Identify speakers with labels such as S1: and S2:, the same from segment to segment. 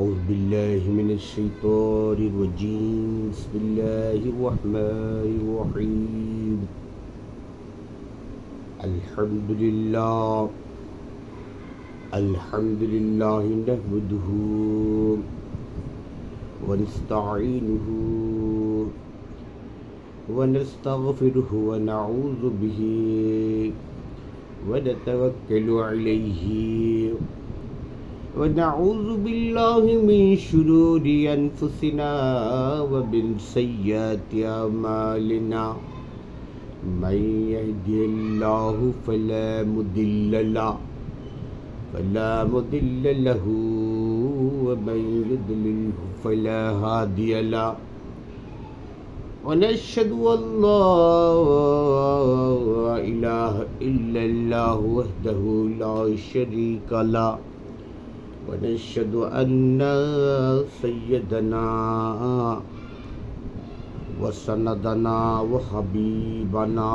S1: أعوذ بالله من الشيطان الرجيم بسم الله الرحمن الرحيم الحمد لله نحمده ونستعينه ونستغفره ونعوذ به ونتوكل عليه ونعوذ بالله من شرور أنفسنا ومن سيئات أعمالنا من يهده الله فلا مضل له ومن يضلل فلا هادي له ونشهد أن لا إله إلا الله وحده لا شريك له ونشهد أن سيدنا وسندنا وحبيبنا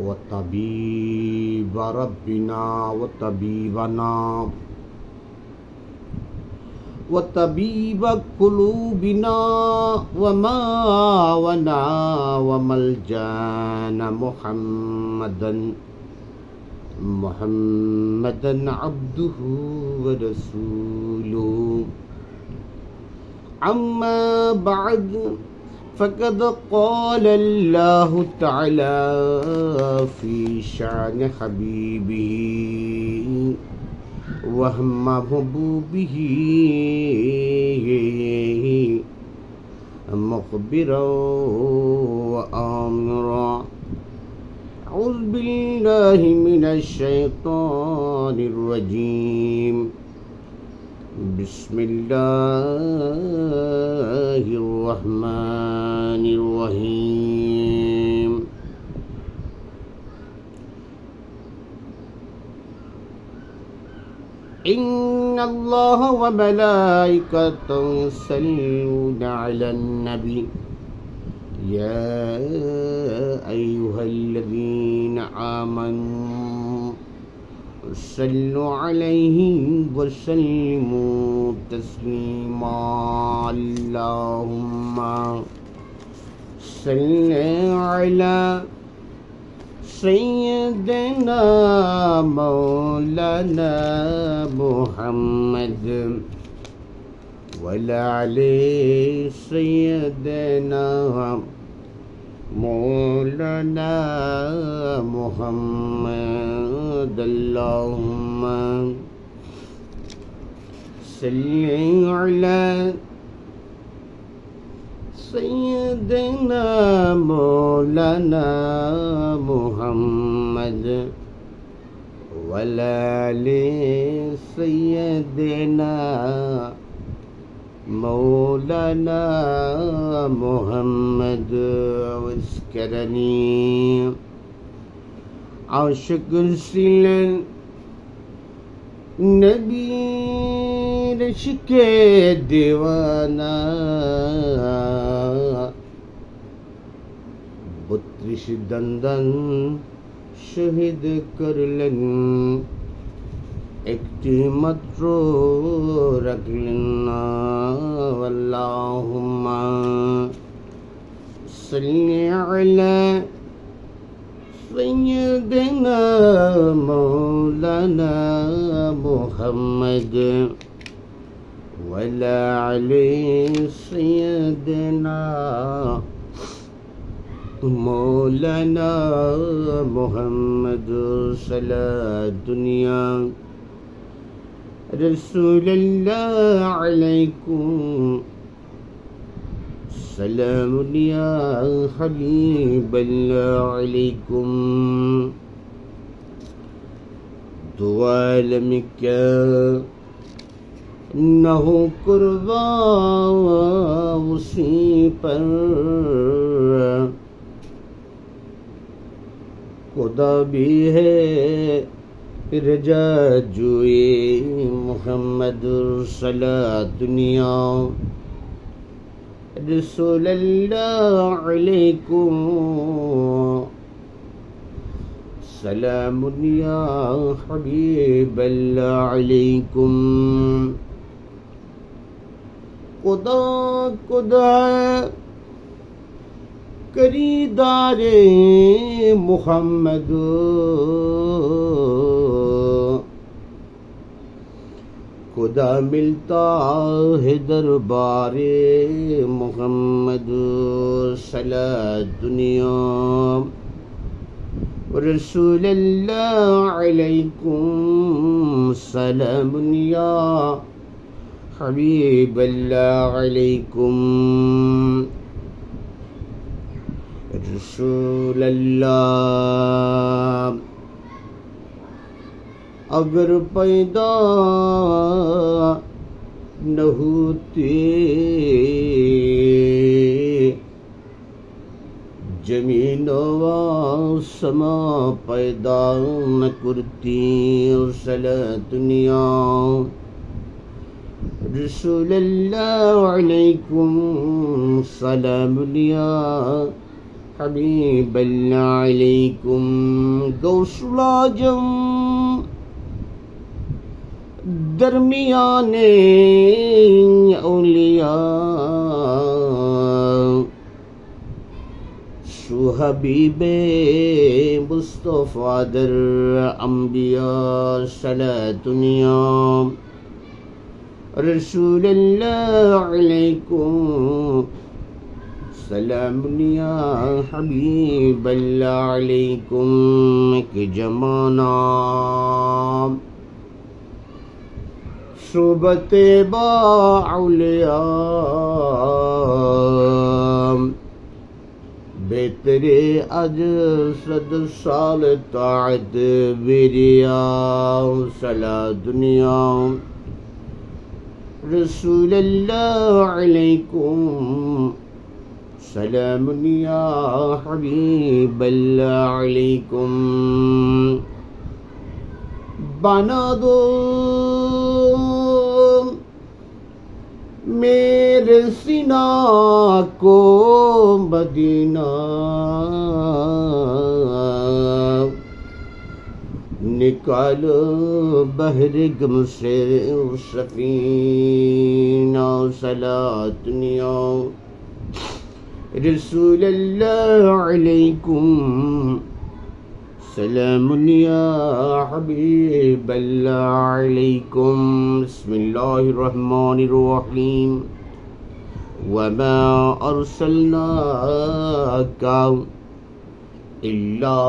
S1: وطبيب ربنا وطبيب قلوبنا وماونا وملجانا محمدا عبده ورسوله أما بعد فقد قال الله تعالى في شأن حبيبه ومحبوبه مخبرا وآمرا أعوذ بالله من الشيطان الرجيم بسم الله الرحمن الرحيم إن الله وملائكته يصلون على النبي يا أيها الذين آمنوا صلوا عليه وسلموا تسليما اللهم صل على سيدنا مولانا محمد وعلى آل سيدنا مولانا محمد اللهم صل على سيدنا مولانا محمد وعلى آل سيدنا مولانا محمد واسكرني عاشق سلن نبي رشك دیوانا بطرش دندن শহীদ করলেন একটি মাত্র রাখলেন না আল্লাহুম্মা সাল্লি আলা সাইয়্যিদিনা মাওলানা মুহাম্মদ ওয়া আলা আলি সাইয়্যিদিনা مولانا محمد صلاة دنيا رسول الله عليكم سلام يا حبيب الله عليكم دعا لمك إنه قربا उसी पर खुदा भी है रजा जुए मोहम्मद सला दुनिया रसूलल्लाह अलैकुम सलामुन या हबीबल्लाह अलैकुम। खुदा खुदा करीदारे मुहम्मद, खुदा मिलता है दरबारे मुहम्मद। सला दुनिया रसूलल्लाह अलैकुम सलामुन या हबीबल्लाह अलैकुम। रसूलल्लाह अगर पैदा न होते, जमीन व समा पैदा न करती। सला दुनिया रसूलल्लाह अलैकुम सलामुन या हबीबल्लाह अलैकुम। गौसुल आज़म दरमियाने औलिया, हबीबे मुस्तफ़ा दर अंबिया। सला दुनिया रसूलल्लाह अलैकुम सलामुन या हबीबल्लाह अलैकुम। के जमाना सुबते बाउलिया, बेतरे अज सद साल ताअत बिरिया। सला दुनिया रसूलल्लाह अलैकुम सलामुन या हबीबल्लाह अलैकुम। बना दो मेरे सीना को मदीना, निकालो बहरे गम से सफीना। सला दुनिया रसूलल्लाह अलैकुम सलामुन या हबीबल्लाह अलैकुम। बिस्मिल्लाहिर्रहमानिर्रहीम। वमा अर्सलनाका इल्ला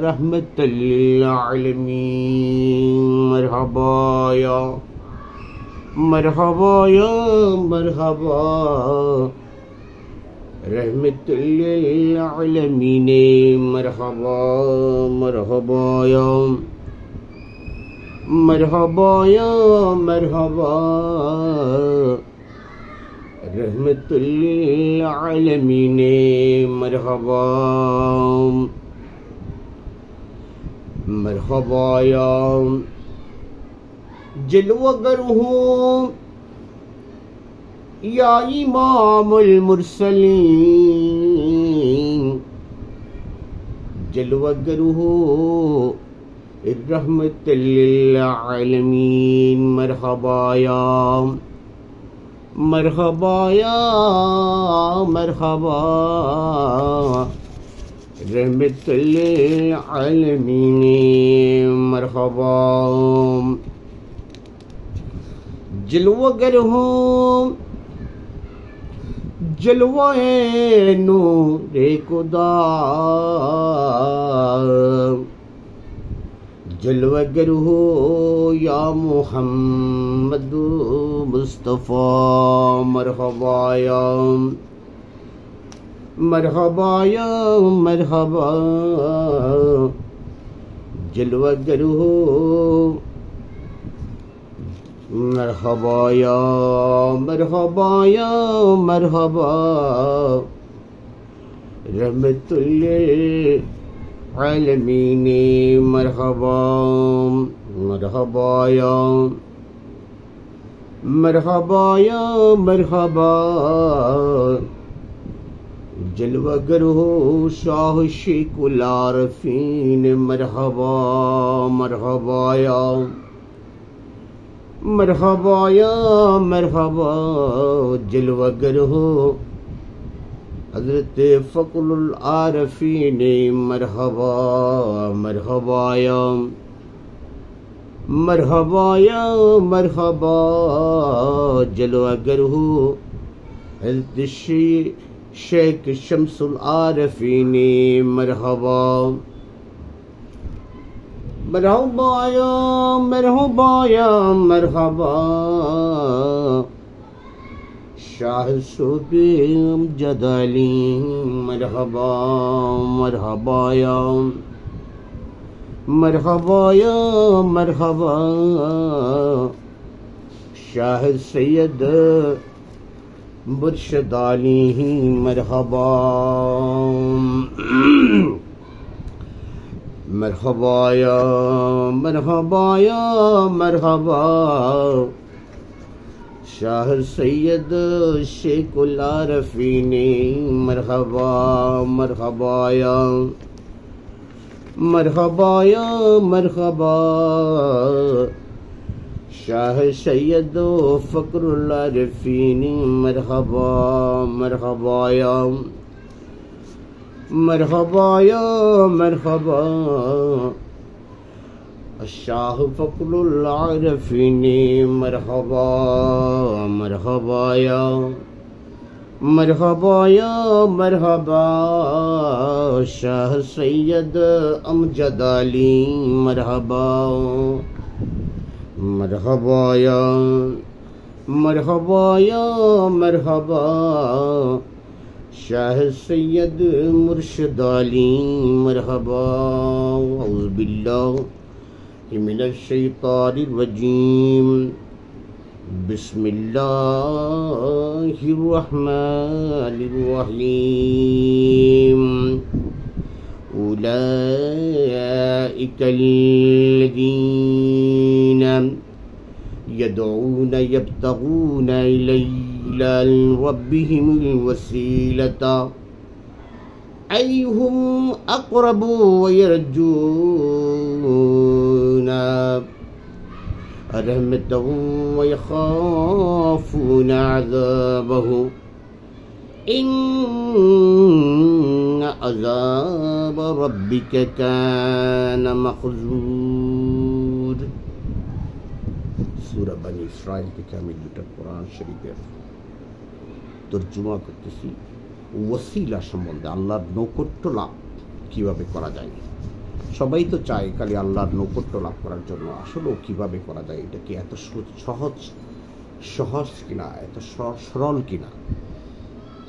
S1: रहमतल लिल आलमीन। मरहबा या मरहबा या मरहबा रहमतुल लिल आलमीन। मरहबा मरहबा या मरहबा या मरहबा रहमतुल लिल आलमीन। मरहबा मरहबा या जलवगर हूँ या इमामुल मुरसलीन। जलवगर हो रहमतुल लिल आलमीन। मरहबा या मरहबा या मरहबा रहमतुल लिल आलमीन। मरहबा जलवगर हो जलवाए नूरे खुदा। जलवगर हो या मुहम्मद मुस्तफ़ा। मरहबा या मरहबा या मरहबा जलवगर हो। मरहबा या मरहबा या मरहबा रहमतुल लिल आलमीन। मरहबा मरहबा या मरहबा या मरहबा जलवागर हो शाह शेखुल आरफीन मरहबा मरहबा या मरहबा या मरहबा जलवागर हो हज़रत फ़क़रुल आरफीन मरहबा मरहबा या मरहबा या मरहबा जलवागर हो हज़रत शेख शम्सुल आरफीन मरहबा मरहबा या मरहबा या मरहबा शाह सूबे अमजद अली मरहबा मरहबा या मरहबा या मरहबा शाह सैयद मुर्शद अली मरहबा मरहबा या मरहबा या मरहबा शाह सैयद शेखुल आरफीन मरहबा मरहबा या मरहबा या मरहबा शाह सैयद फ़क़रुल आरफीन मरहबा मरहबा या मरहबा या मरहबा शाह फ़क़रुल आरफीन मरहबा मरहबा या मरहबा या मरहबा शाह सैयद अमजद अली मरहबा मरहबा या मरहबा या मरहबा शाह सैयद मुर्शद अली मरहबा औज़ु बिल्लाहि मिनश शैतानिर रजीम बिस्मिल्लाहिर रहमानिर रहीम उलाइकल लज़ीना यदऊना यब्तगूना इला रब्बिहिमुल वसीलता अय्युहुम अक़रबु व यरजूना रहमतहु व यख़ाफ़ूना अज़ाबहु इन्न अज़ाब रब्बिक कान मख़ज़ूर। सूरा बनी इस्राइल के আমি দুটো কোরআন শরীফের তরজমা করতেছি। ওসিলা সম্বন্ধে আল্লাহর নৈকট্য লাভ কিভাবে করা যায়। সবাই তো চায় খালি আল্লাহর নৈকট্য লাভ করার জন্য, আসলেও কিভাবে করা যায়, এটা কি এত সহজ কিনা, এত সরল কিনা।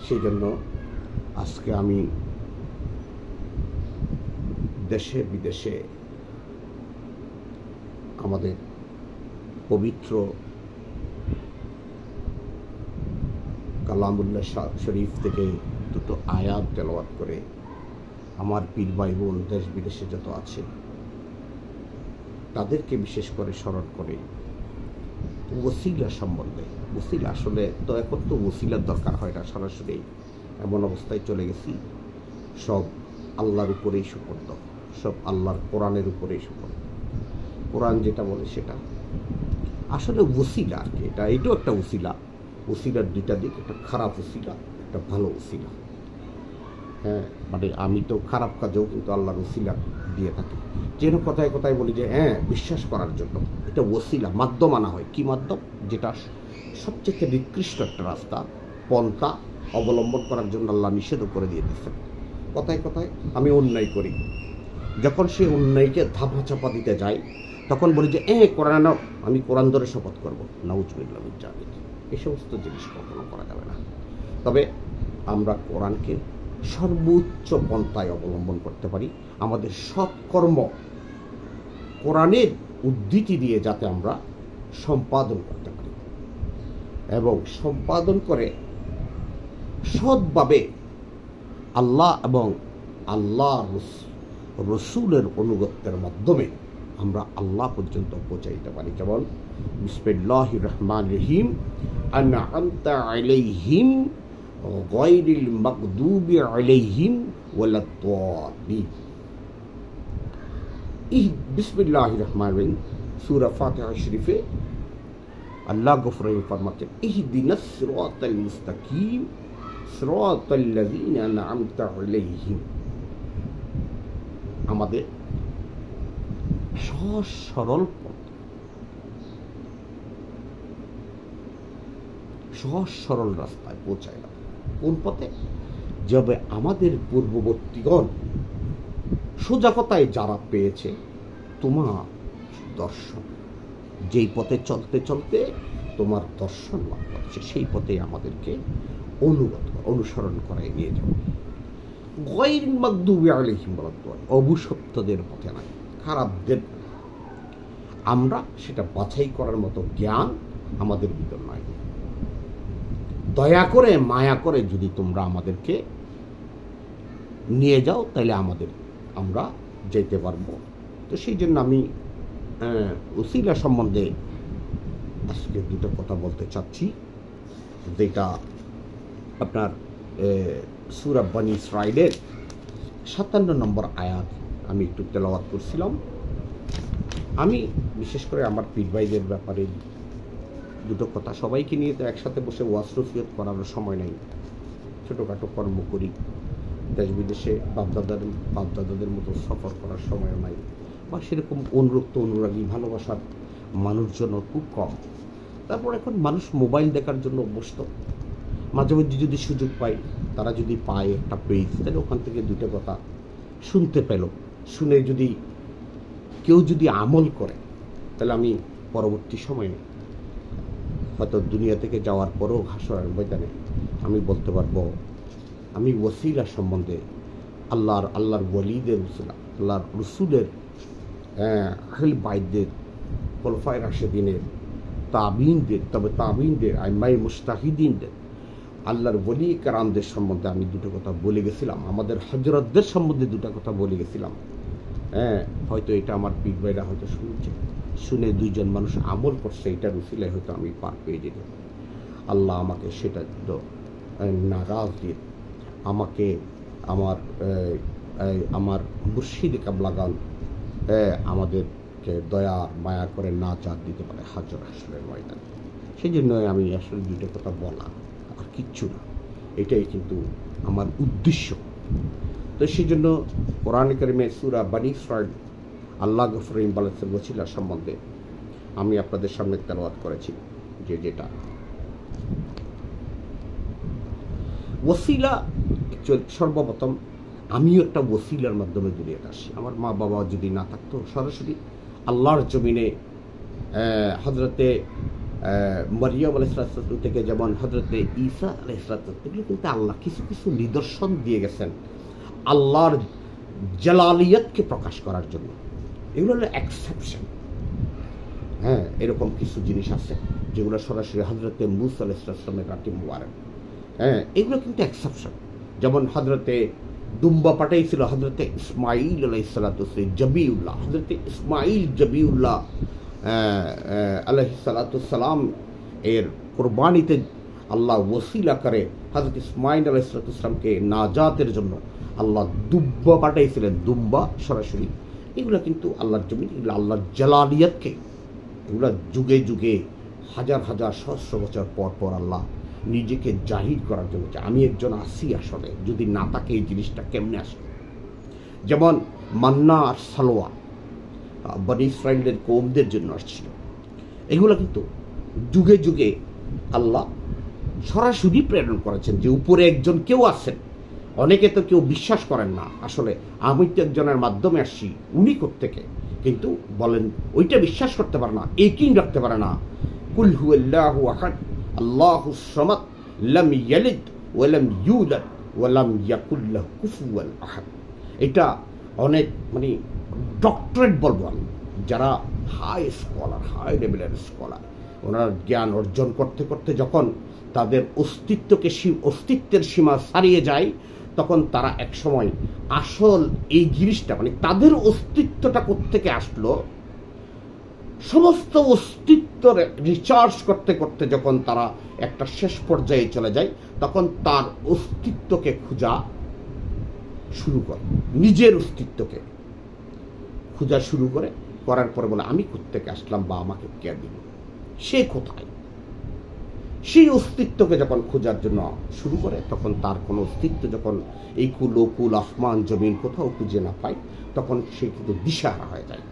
S1: সেই জন্য আজকে আমি দেশে বিদেশে আমাদের পবিত্র কালামুল্লাহ শরীফ থেকে দুটো আয়াত তেলাওয়াত করে আমার পীর ভাই বোন দেশ বিদেশে যত আছে তাদেরকে বিশেষ করে স্মরণ করে ওসিলা সম্বন্ধে। ওসিলা আসলে তো এখন তো ওসিলার দরকার হয় না, সরাসরি এমন অবস্থায় চলে গেছি সব আল্লাহর উপরেই সুপর্দ, সব আল্লাহর কোরআনের উপরেই সুপর্দ। কোরআন যেটা বলে সেটা আসলে ওসিলা আর কি। এটাও একটা ওসিলা। ওসিলার দুইটা দিক, একটা খারাপ ওসিলা, একটা ভালো ওসিলা। হ্যাঁ, মানে আমি তো খারাপ কাজেও কিন্তু আল্লাহর ওসিলা দিয়ে থাকি। যেন কথায় কথায় বলি যে হ্যাঁ বিশ্বাস করার জন্য এটা ওসিলা, মাধ্যম আনা হয়। কি মাধ্যম? যেটা সবচেয়ে নিকৃষ্ট একটা রাস্তা, পন্থা অবলম্বন করার জন্য আল্লাহ নিষেধও করে দিয়ে দিচ্ছেন। কথায় কথায় আমি অন্যায় করি, যখন সে অন্যায়কে ধাপা চাপা দিতে যায় তখন বলি যে কোরআন, আমি কোরআন ধরে শপথ করবো। নাউজুবিল্লাহ মিন যালিক। এই সমস্ত জিনিস কখনো করা যাবে না। তবে আমরা কোরআনকে সর্বোচ্চ পন্থায় অবলম্বন করতে পারি। আমাদের সৎকর্ম কোরআনের উদ্ধৃতি দিয়ে যাতে আমরা সম্পাদন করতে পারি এবং সম্পাদন করে সৎভাবে আল্লাহ এবং আল্লাহ রসুলের অনুগত্যের মাধ্যমে আমরা আল্লাহ পর্যন্ত পৌঁছাইতে পারি। যেমন বিসমিল্লাহির রহমানির রহিম আনআমতা আলাইহিম গায়রিল মাগদুবি আলাইহিম ওয়ালাদ-দাল্লিন। বিসমিল্লাহির রহমানির রহিম, সূরা ফাতিহা শরীফে আল্লাহ গফুর রহিম ফরমাচ্ছেন, ইহদিনাস সিরাতাল মুস্তাকিম সিরাতাল্লাযীনা আন'আমতা আলাইহিম। আমাদের সহজ সরল পথ, সহজ সরল রাস্তায় পৌঁছায় না। কোন পথে? যাবে আমাদের পূর্ববর্তীগণ সোজা কথায় যারা পেয়েছে তোমার দর্শন, যেই পথে চলতে চলতে তোমার দর্শন লাভ করছে, সেই পথে আমাদেরকে অনুসরণ করায় নিয়ে যাবে। গায়রিল মাগদুবি আলাইহিম ওয়ালাদ-দাল্লিন, অভিশপ্তদের পথে নয়, খারাপদের। আমরা সেটা বাছাই করার মতো জ্ঞান আমাদের ভিতর নয়। দয়া করে মায়া করে যদি তোমরা আমাদেরকে নিয়ে যাও, তাহলে আমরা যেতে পারবো। তো সেই জন্য আমি ওসিলা সম্বন্ধে আজকে দুটো কথা বলতে চাচ্ছি, যেটা আপনার সূরা বনী ইসরাঈলের 57 নম্বর আয়াত আমি একটু তেলাওয়াত করছিলাম। আমি বিশেষ করে আমার পীর ভাইদের ব্যাপারে দুটো কথা, সবাইকে নিয়ে তো একসাথে বসে ওয়াজ নসিহত করার সময় নেই, ছোটোখাটো কর্ম করি, দেশ বিদেশে বাপদাদাদের মতো সফর করার সময় নাই, বা সেরকম অনুরক্ত অনুরাগী ভালোবাসার মানুষজন খুব কম। তারপর এখন মানুষ মোবাইল দেখার জন্য অভ্যস্ত, মাঝে মধ্যে যদি সুযোগ পায়, তারা যদি পায় একটা পেজ, তাহলে ওখান থেকে দুটো কথা শুনতে পেল, শুনে যদি কেউ যদি আমল করে, তাহলে আমি পরবর্তী সময়ে হয়তো দুনিয়া থেকে যাওয়ার পরেও হাসরের ময়দানে আমি বলতে পারবো, আমি ওসিলা সম্বন্ধে আল্লাহর ওয়ালিদের ওসিলা, আল্লাহর রসুলের, আহলে বাইতদের, খোলাফায়ে রাশিদিনের, তাবিনদের, তবে তাবিনদের, আইম্মায়ে মুজতাহিদিনদের, আল্লাহর ওলি কেরামদের সম্বন্ধে আমি দুটো কথা বলে গেছিলাম, আমাদের হযরতদের সম্বন্ধে দুটো কথা বলে গেছিলাম। হয়তো এটা আমার পীর ভাইরা হয়তো শুনে দুইজন মানুষ আমল করছে, এটার উসিলায় হয়তো আমি পার পেয়ে যেতে পারি। আল্লাহ আমাকে সেটা নারাজ দিয়ে আমাকে আমার মুর্শিদে কাবলাগান আমাদেরকে দয়া মায়া করে না চাঁদ দিতে পারে হাজর হাসরের ময়দানে। সেই জন্য আমি আসলে দুটো কথা বলা, আর কিচ্ছু না, এটাই কিন্তু আমার উদ্দেশ্য। তো সেই জন্য কোরআন কারীমে সূরা বনী ইসরাঈল আল্লাহ গফুর রহিম বলেছেন ওসিলা সম্বন্ধে আমি আপনাদের সামনে তেলাওয়াত করেছি, যেটা ওসিলা সর্বপ্রথম আমিও একটা ওসিলার মাধ্যমে দুনিয়াতে আসি। আমার মা বাবা যদি না থাকতো, সরাসরি আল্লাহর জমিনে হযরতে মরিয়ম আলাইহিসসালাম থেকে যেমন হযরতে ঈসা আলাইহিসসালাম, এগুলো কিন্তু আল্লাহ কিছু কিছু নিদর্শন দিয়ে গেছেন আল্লাহর জালালিয়তকে প্রকাশ করার জন্য। এগুলো হলো এক্সেপশন। এরকম কিছু জিনিস আছে যেগুলো সরাসরি হযরতে মূসা আলাইহিসসালামের রাটি মুবারক, এগুলো কিন্তু এক্সেপশন। যেমন হযরতে দুম্বা পাঠাইছিল হযরতে ইসমাঈল আলাইহিসসালাম জবিউল্লাহ, হযরতে ইসমাঈল জবিউল্লাহ আলাইহিসসালাম এর কুরবানিতে আল্লাহ ওসিলা করে হযরত ইসমাঈল আলাইহিসসালামকে নাজাতের জন্য আল্লাহ দুম্বা পাঠাইছিলেন, দুম্বা সরাসরি। এগুলো কিন্তু আল্লাহর জমিন, এগুলো আল্লাহর জালালিয়তকে, এগুলো যুগে যুগে হাজার হাজার সহস্র বছর পর পর আল্লাহ নিজেকে জাহির করার জন্য, আমি একজন আসি, আসলে যদি না থাকে এই জিনিসটা কেমনে আসে। যেমন মান্না আর সালোয়া বনী ইসরাঈলের কওমদের জন্য আসছিল, এগুলো কিন্তু যুগে যুগে আল্লাহ সরাসরি প্রেরণ করেছেন যে উপরে একজন কেউ আছেন। অনেকে তো কেউ বিশ্বাস করেন না, আসলে আমি তো একজনের মাধ্যমে আসছি, উনি কোত্থেকে, কিন্তু বলেন ওইটা বিশ্বাস করতে পারে না, একই রাখতে পারে না। কুল হুয়াল্লাহু আহাদ আল্লাহুস সামাদ লাম ইয়ালিদ ওয়া লাম ইউলাদ ওয়া লাম ইয়াকুল লাহু কুফুয়ান আহাদ। এটা অনেক ডক্টরেট বলবো আমি, যারা হাই স্কলার, হাই লেভেলের স্কলার, ওনারা জ্ঞান অর্জন করতে করতে যখন তাদের অস্তিত্বের সীমা ছাড়িয়ে যায়, তখন তারা এক সময় আসল এই জিনিসটা তাদের অস্তিত্বটা কোত্থেকে আসলো, সমস্ত অস্তিত্ব রিচার্জ করতে করতে যখন তারা একটা শেষ পর্যায়ে চলে যায়, তখন তার অস্তিত্বকে খোঁজা শুরু করে, নিজের অস্তিত্বকে খোঁজা শুরু করে, করার পরে বলে আমি কোত্থেকে আসলাম বা আমাকে কে দিল, সে কোথায়। সেই অস্তিত্বকে যখন খোঁজার জন্য শুরু করে, তখন তার কোনো অস্তিত্ব যখন এই কুল কুল আসমান জমিন কোথাও খুঁজে না পায়, তখন সে কিন্তু দিশাহারা হয়ে যায়,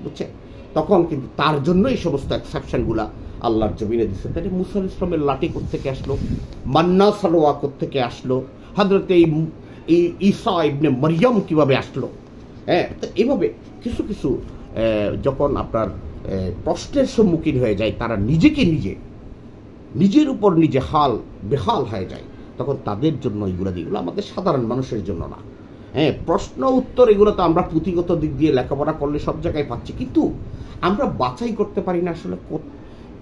S1: বুঝছে। তখন কিন্তু তার জন্য এই সমস্ত এক্সেপশনগুলা আল্লাহর জমিনে দিচ্ছে। তাই মুসা ইসলামের লাঠি কোত্থেকে আসলো, মান্না সালোয়া কোত্থেকে আসলো, হযরত এই ঈসা ইবনে মারইয়াম কিভাবে আসলো, হ্যাঁ। তো এইভাবে কিছু কিছু যখন আপনার প্রশ্নের সম্মুখীন হয়ে যায়, তারা নিজের উপর নিজে বেহাল হয়ে যায়, তখন তাদের জন্য এগুলো দিগুলো, আমাদের সাধারণ মানুষের জন্য না। হ্যাঁ, প্রশ্ন উত্তর এগুলো তো আমরা পুঁথিগত দিক দিয়ে লেখাপড়া করলে সব জায়গায় পাচ্ছি, কিন্তু আমরা বাছাই করতে পারি না আসলে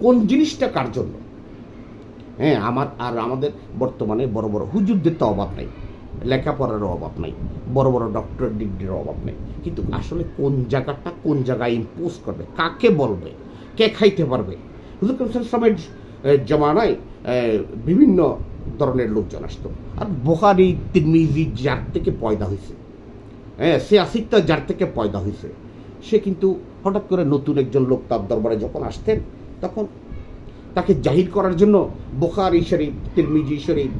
S1: কোন জিনিসটা কার জন্য। হ্যাঁ, আমাদের বর্তমানে বড় বড় হুজুরদের তো অভাব নাই, লেখাপড়ারও অভাব নাই, বড় বড় ডক্টর ডিগ্রির অভাব নেই, কিন্তু আসলে কোন জায়গায় ইম্পোজ করবে, কাকে বলবে, কে খাইতে পারবে। হুজুর সাল্লাল্লাহু জমানায় বিভিন্ন ধরনের লোকজন আসতো, আর বুখারী তিরমিজি যার থেকে পয়দা হয়েছে, হ্যাঁ, সিয়াসিত্তা যার থেকে পয়দা হয়েছে, সে কিন্তু হঠাৎ করে নতুন একজন লোক তার দরবারে যখন আসতেন, তখন তাকে জাহির করার জন্য বুখারী শরীফ, তিরমিজি শরীফ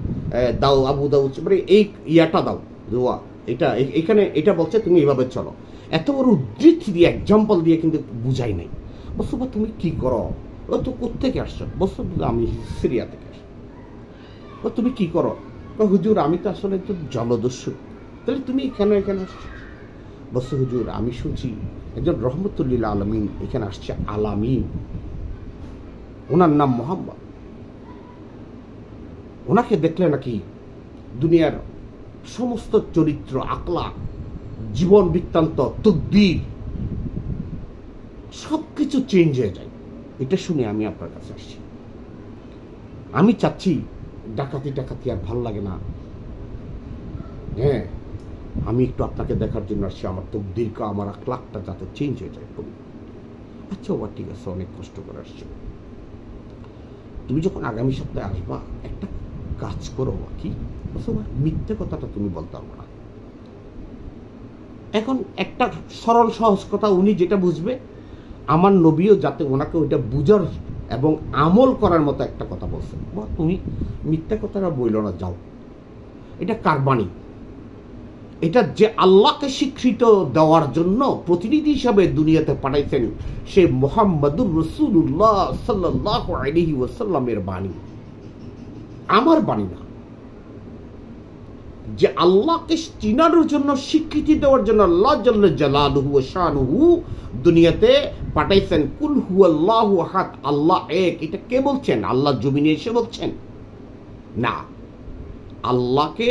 S1: দাও, আবু দাউদ, মানে এই ইয়াটা দাও, দোয়া এটা এখানে এটা বলছে তুমি এইভাবে চলো, এত বড় উদ্ধৃতি দিয়ে এক্সাম্পল দিয়ে কিন্তু বুঝাই নাই। বলছো বা তুমি কি করো, ও তো কোত্থেকে আসছো, বলছো আমি সিরিয়া থেকে আসি। ও তুমি কি করো, হুজুর আমি তো আসলে একটু জলদস্যু। তাহলে তুমি কেন এখানে আসছো? বলছো হুজুর আমি শুনছি একজন রহমতুল্লিল আলমিন এখানে আসছে, আলামিন, ওনার নাম মোহাম্মদ, ওনাকে দেখলে নাকি দুনিয়ার সমস্ত চরিত্র, আখলাক, জীবন বৃত্তান্ত, তকদীর সবকিছু চেঞ্জ হয়ে যায়। এটা শুনে আমি আপনার কাছে আসছি। আমি চাচ্ছি ডাকাতি আর ভাল লাগে না, হ্যাঁ, আমি একটু আপনাকে দেখার জন্য আসছি, আমার তকদীরকে, আমার আখলাকটা যাতে চেঞ্জ হয়ে যায়। আচ্ছা বাবা ঠিক আছে, অনেক কষ্ট করে আসছো, তুমি যখন আগামী সপ্তাহে আসবা একটা কাজ করো, কি মিথ্যে কথাটা তুমি বলতে পারবে না। এখন একটা সরল সহজ কথা উনি যেটা বুঝবে, আমার নবীও যাতে ওনাকে ওইটা বুঝার এবং আমল করার মতো একটা কথা বলছে, তুমি মিথ্যা কথাটা বইল না, যাও। এটা কার বাণী? এটা যে আল্লাহকে স্বীকৃত দেওয়ার জন্য প্রতিনিধি হিসাবে দুনিয়াতে পাঠাইছেন, সে মুহাম্মাদুর রাসূলুল্লাহ সাল্লাল্লাহু আলাইহি ওয়াসাল্লামের বাণী, আমার বাণী না। যে আল্লাহকে চিনানোর জন্য, স্বীকৃতি দেওয়ার জন্য আল্লাহ জাল্লা জালালুহু ওয়া শানুহু দুনিয়াতে পাঠাইছেন। কুল হুয়াল্লাহু আহাদ, আল্লাহ এক। এটা কে বলছেন? আল্লাহ জমিনে এসে বলছেন না, আল্লাহকে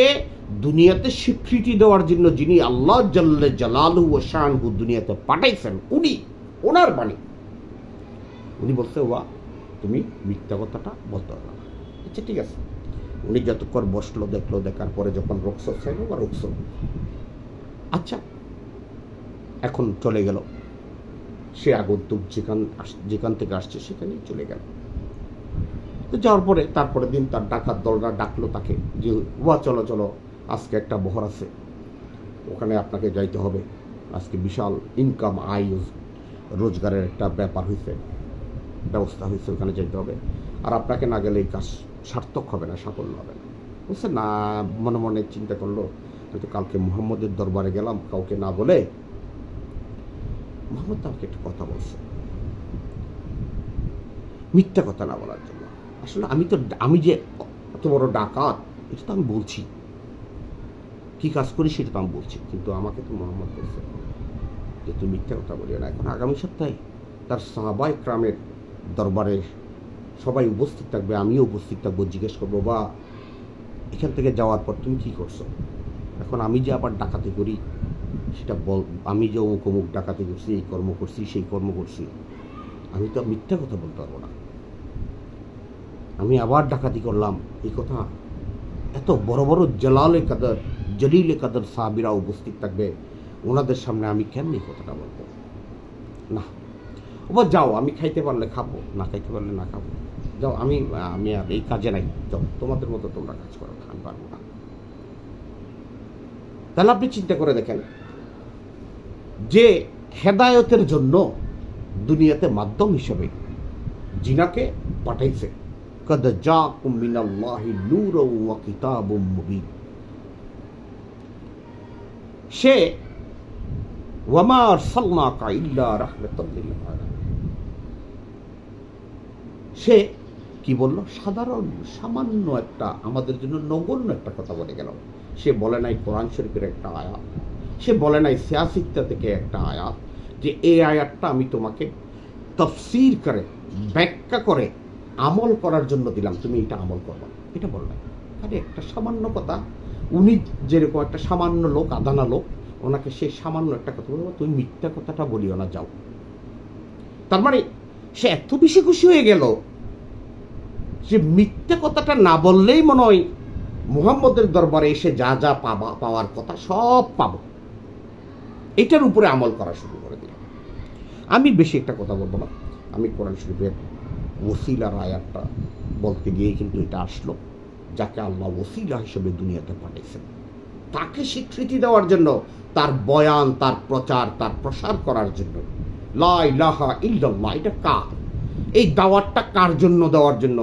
S1: দুনিয়াতে স্বীকৃতি দেওয়ার জন্য যিনি আল্লাহ জাল্লা জালালুহু ওয়া শানুহু দুনিয়াতে পাঠাইছেন, উনি, ওনার বাণী। উনি বলছে ওয়া তুমি মিথ্যা কথাটা বলতে পারবে না। আচ্ছা ঠিক আছে। উনি যতক্ষণ বসলো, দেখলো, দেখার পরে যখন রুখসত চাইল বা রুখসত, আচ্ছা এখন চলে গেল। সে আগন্তুক যেখান থেকে আসছে সেখানেই চলে গেল। তো যাওয়ার পরে তারপরে দিন তার ডাকাত দলরা ডাকলো তাকে যে ওয়া চলো চলো, আজকে একটা বহর আছে, ওখানে আপনাকে যাইতে হবে, আজকে বিশাল ইনকাম, আয় রোজগারের একটা ব্যাপার হয়েছে, ব্যবস্থা হয়েছে, ওখানে যেতে হবে, আর আপনাকে না গেলে এই কাজ সার্থক হবে না, সাফল্য হবে না। বুঝছে না, মনে মনে চিন্তা করলো, হয়তো কালকে মুহাম্মদের দরবারে গেলাম কাউকে না বলে, মুহাম্মদ আমাকে একটা কথা বলছে, মিথ্যা কথা না বলার জন্য। আসলে আমি যে এত বড় ডাকাত এটা তো আমি বলছি, কি কাজ করি সেটা তো আমি বলছি, কিন্তু আমাকে তো মুহাম্মদ বলছে যে তুই মিথ্যা কথা বলিও না। এখন আগামী সপ্তাহে তার সাহাবায়ে কেরামের দরবারে সবাই উপস্থিত থাকবে, আমিও উপস্থিত থাকবো, জিজ্ঞেস করবো বা এখান থেকে যাওয়ার পর তুমি কি করছো। এখন আমি যে আবার ডাকাতি করি সেটা আমি যে অমুক অমুক ডাকাতি করছি, এই কর্ম করছি, সেই কর্ম করছি, আমি তো মিথ্যা কথা বলতে পারবো না। আমি আবার ডাকাতি করলাম, এই কথা এত বড় বড় জলিলে কাদর সাহাবীরা উপস্থিত থাকবে, ওনাদের সামনে আমি কেমনি কথাটা বলবো না। ও যাও, আমি খাইতে পারলে খাবো, না খাইতে পারলে না খাবো, যাও, আমি আর এই কাজে নাই, যাও, তোমাদের মতো তোমরা কাজ করো, আমি পারবো না। তাহলে আপনি চিন্তা করে দেখেন যে হেদায়তের জন্য দুনিয়াতে মাধ্যম হিসেবে জিনাকে পাঠাইছে। কদ জাকুম মিনাল্লাহি নূরুন ওয়া কিতাবুম মুবিন। সে ওয়ামা আরসালনাকা ইল্লা রাহমাতাল লিল আলামিন। সে কি বলল? সাধারণ সামান্য একটা, আমাদের জন্য নগণ্য একটা কথা বলে গেল। সে বলে নাই কোরআন শরীফের একটা আয়াত, সে বলে নাই সিয়াসিত্তা থেকে একটা আয়াত যে এই আয়াতটা আমি তোমাকে তাফসীর করে ব্যাখ্যা করে আমল করার জন্য দিলাম, তুমি এটা আমল করবা, এটা বল নাই। আরে একটা সামান্য কথা, উনি যেরকম একটা সামান্য লোক, আদানা লোক, ওনাকে সে সামান্য একটা কথা বলবো, তুমি মিথ্যা কথাটা বলিও না, যাও। তার মানে সে এত বেশি খুশি হয়ে গেল যে মিথ্যা কথাটা না বললেই মনে হয় মুহাম্মদের দরবারে এসে যা যা পাওয়ার কথা সব পাবো, এটার উপরে আমল করা শুরু করে দিল। আমি বেশি একটা কথা বলবো না, আমি কোরআন শরীফের ওসিলার আয়াতটা বলতে গিয়ে কিন্তু এটা আসলো, যাকে আল্লাহ ওসিলা হিসেবে দুনিয়াতে পাঠিয়েছেন, তাকে স্বীকৃতি দেওয়ার জন্য, তার বয়ান, তার প্রচার, তার প্রসার করার জন্য। লা ইলাহা ইল্লাল্লাহ, এটা কার? এই দাওয়াতটা কার জন্য দেওয়ার জন্য?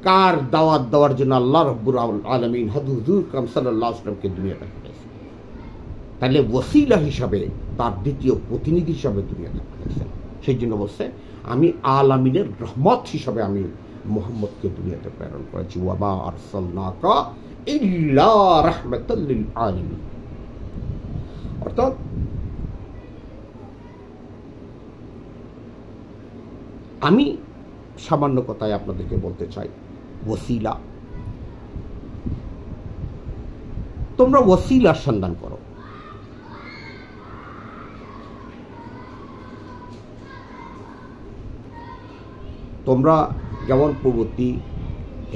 S1: কার দাওয়াত দেওয়ার জন্য আল্লাহ রাব্বুল আলামিন হুজুর কাম সাল্লাল্লাহু আলাইহি ওয়াসাল্লামকে দুনিয়াতে পাঠিয়েছেন। তাহলে ওসিলা হিসাবে, তার দ্বিতীয় প্রতিনিধি হিসাবে দুনিয়াতে পাঠিয়েছেন। সেই জন্য বলছে আমি আলামিনের রহমত হিসাবে আমি মুহাম্মদকে দুনিয়াতে প্রেরণ করেছি। ওয়ামা আরসালনাকা ইল্লা রাহমাতাল লিল আলামিন। অর্থাৎ আমি সামান্য কথায় আপনাদেরকে বলতে চাই, ওসিলা, তোমরা ওসিলার সন্ধান করো। তোমরা যেমন পূর্ববর্তী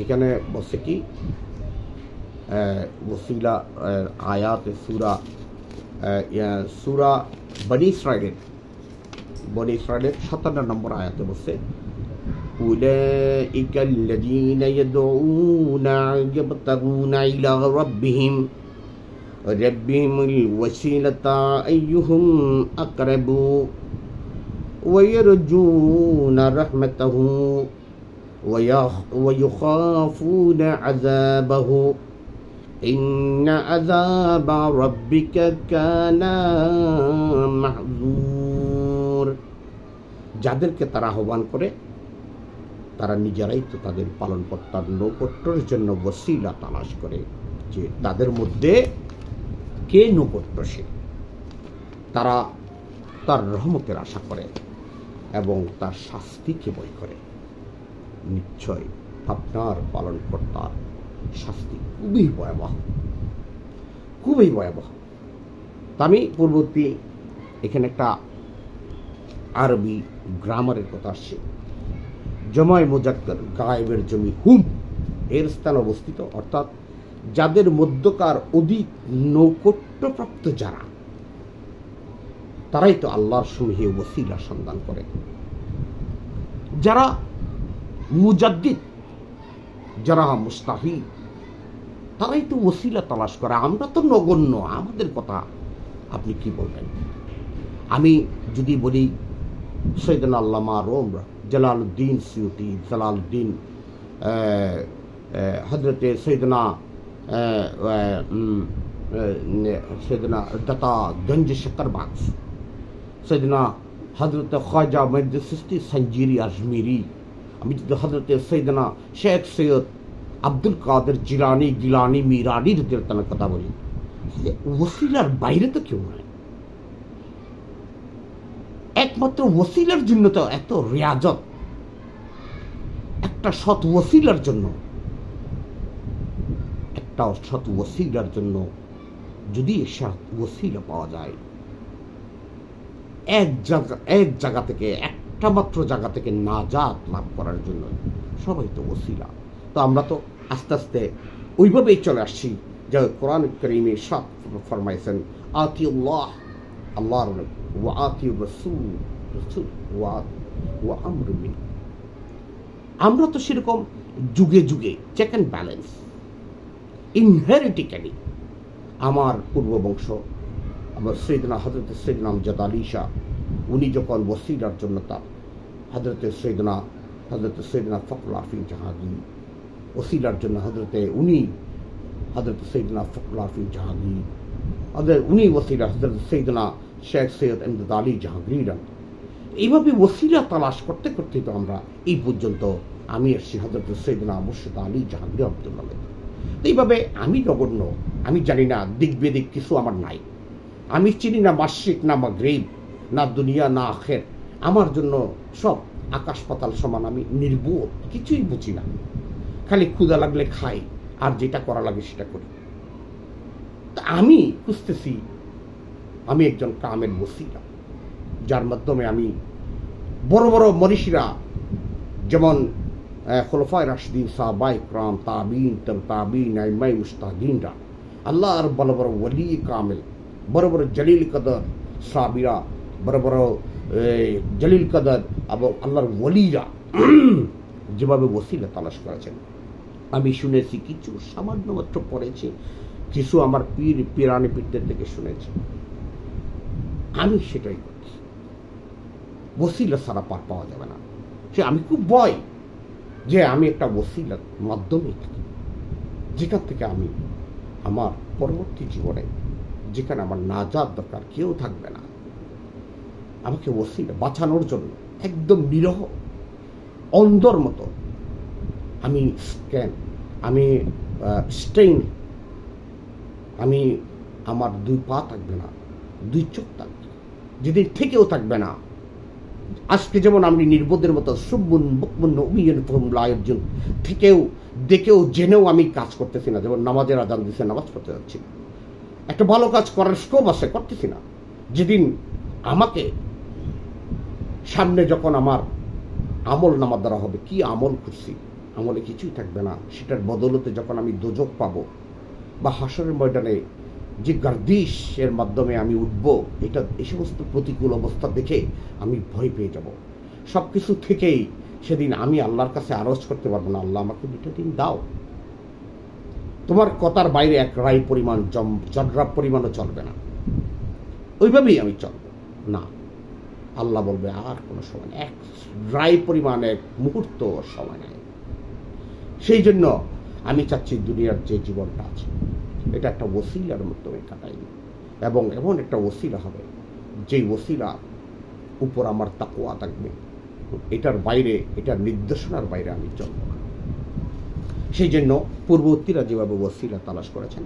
S1: এখানে বলছে কি ওসিলা আয়াত সূরা বনী ইসরাইলের 57 নম্বর আয়াতে বলছে উলাইকা আল্লাযীনা ইয়াদউনা ইয়াবতাগুনা ইলা রাব্বিহিমুল ওয়াসিলাতা আইয়ুহুম আকরাবু ওয়া ইয়ারজুনা রাহমাতাহু ওয়া ইয়াখাফুনা আযাবাহু ইন্না আযাবা রাব্বিকা কানা মাহযুর। যাদেরকে তারা আহ্বান করে তারা নিজেরাই তো তাদের পালনকর্তার নৈকট্যের জন্য ওসিলা তালাশ করে, যে তাদের মধ্যে কে নৈকট্যশীল, তারা তার রহমতের আশা করে এবং তার শাস্তিকে ভয় করে। নিশ্চয় আপনার পালনকর্তার শাস্তি খুবই ভয়াবহ, খুবই ভয়াবহ। আমি পূর্ববর্তী এখানে একটা আরবি গ্রামারের কথা আসছে, জমায় মুজাক্কার গায়েবের জমি হুম এর স্থান অবস্থিত, অর্থাৎ যাদের মধ্যকার অধিক নৈকট্যপ্রাপ্ত যারা, তারাই তো আল্লাহর সঙ্গে ওসিলা সন্ধান করে। যারা মুজাদ্দিদ, যারা মুস্তাহিদ, তারাই তো ওসিলা তালাশ করে। আমরা তো নগণ্য, আমাদের কথা আপনি কি বলবেন? আমি যদি বলি সৈয়দনা আল্লামা রুম জালালউদ্দিন সিউতি, জালালউদ্দিন হযরতে সৈয়দনা দাতা গঞ্জ শক্করবাক্স, সৈয়দনা হযরতে খ্বাজা মুঈনুদ্দিন চিশতি সঞ্জিরি আজমিরি, আমি যদি হযরতে সৈয়দনা শেখ সৈয়দ আব্দুল কাদের জিলানি গিলানি মিরানি রাদিয়াল্লাহু কথা বলি, ওসিলার বাইরে তো কেউ নয়। একমাত্র ওসিলার জন্য তো এত রিয়াজত, একটা সৎ ওসিলার জন্য, একটা সৎ ওসিলার জন্য যদি ওসিলা পাওয়া যায়, এক জায়গা থেকে, একটা মাত্র জায়গা থেকে নাজাত লাভ করার জন্য সবাই তো ওসিলা। তো আমরা তো আস্তে আস্তে ওইভাবেই চলে আসছি, যে কোরআন কারীমে সব ফরমাইছেন আতিউল্লাহ, আল্লাহর ওয়া আতিউর রাসূল, ওয়া আমরুম মিনহু। আমরা তো সেরকম যুগে যুগে চেক অ্যান্ড ব্যালেন্স ইনহেরিটিক্যালি আমার পূর্ববংশ, আমার সৈয়দনা হযরত সৈয়দনা আমজাদ আলী শাহ, উনি যখন ওসিলার জন্য তার হযরত সৈয়দনা ফখরুল আরফিন জাহাঙ্গীর, ওসিলার জন্য হযরত সৈয়দনা ফখরুল আরফিন জাহাঙ্গীর, উনি ওসিলা হযরত সৈয়দনা শেখ সৈয়দ আমজাদ আলী জাহাঙ্গীর, এইভাবে ওসিলা তালাশ করতে করতে তো আমরা এই পর্যন্ত আমি এসছি হযরত সৈয়দনা মুর্শিদ আলী জাহাঙ্গীর আব্দুল্লাহ। এইভাবে আমি নগণ্য, আমি জানি না দিক বেদিক কিছু আমার নাই, আমি চিনি না মাশরিক না মাগরিব, না দুনিয়া না আখের, আমার জন্য সব আকাশ পাতাল সমান, আমি নির্বোধ, কিছুই বুঝি না, খালি ক্ষুধা লাগলে খাই আর যেটা করা লাগে সেটা করি। তা আমি খুঁজতেছি আমি একজন কামেল ওসিলা, যার মাধ্যমে আমি বড় বড় মনীষীরা যেমন খুলাফায়ে রাশিদিন, সাহাবায়ে কিরাম, তাবিঈন, তাবিঈন, আইম্মায়ে মুজতাহিদিনরা, আল্লাহর বড় বড় ওলি কামেল, বড় বড় জলিল কদর সাহাবীরা, বড় বড় জলিল কদর এবং আল্লাহর ওলিরা যেভাবে ওসিলা তালাশ করেছেন আমি শুনেছি, কিছু সামান্য মাত্র পড়েছি, কিছু আমার পীরানি পীরদের থেকে শুনেছি। আমি সেটাই করছি, ওসিলা ছাড়া পার পাওয়া যাবে না। সে আমি খুব ভয় যে আমি একটা ওসিলার মাধ্যমে থাকি, যেখান থেকে আমি আমার পরবর্তী জীবনে, যেখানে আমার নাজাত দরকার, কেউ থাকবে না, আমাকে ওসিলা বাঁচানোর জন্য একদম নিরহ অন্ধর মতো আমি স্টেইন, আমি আমার দুই পা থাকবে না, দুই চোখ থাকবে, যেদিন থেকেও থাকবে না। আজকে যেমন আমি নির্বোধের মতো থেকেও দেখেও জেনেও আমি কাজ করতেছি না, যেমন নামাজের আজান দিছে নামাজ পড়তে যাচ্ছি না, একটা ভালো কাজ করার স্কোপ আছে, করতেছি না। যেদিন আমাকে সামনে যখন আমার আমল নামা দ্বারা হবে, কি আমল করছি, আমলে কিছুই থাকবে না, সেটার বদলতে যখন আমি দোজখ পাবো বা হাসরের ময়দানে যে গার্দিশ এর মাধ্যমে আমি উঠবো, এটা এই সমস্ত প্রতিকূল অবস্থা দেখে আমি ভয় পেয়ে যাব। সব কিছু থেকেই সেদিন আমি আল্লাহর কাছে আরজ করতে পারবো না, আল্লাহ আমাকে 2টা দিন দাও, তোমার কথার বাইরে এক রাই পরিমাণ জর্রা পরিমাণও চলবে না, ওইভাবেই আমি চলবো না। আল্লাহ বলবে আর কোনো সময় নেই, এক রাই পরিমাণ, এক মুহূর্ত সময় নেই। সেই জন্য আমি চাচ্ছি দুনিয়ার যে জীবনটা আছে এটা একটা ওসিলার মাধ্যমে কাটাই, এবং এমন একটা ওসিলা হবে যেই ওসিলার উপর আমার তাকওয়া থাকবে, এটার বাইরে, এটার নির্দেশনার বাইরে আমি চলব না। সেই জন্য পূর্ববর্তীরা যেভাবে ওসিলা তালাশ করেছেন,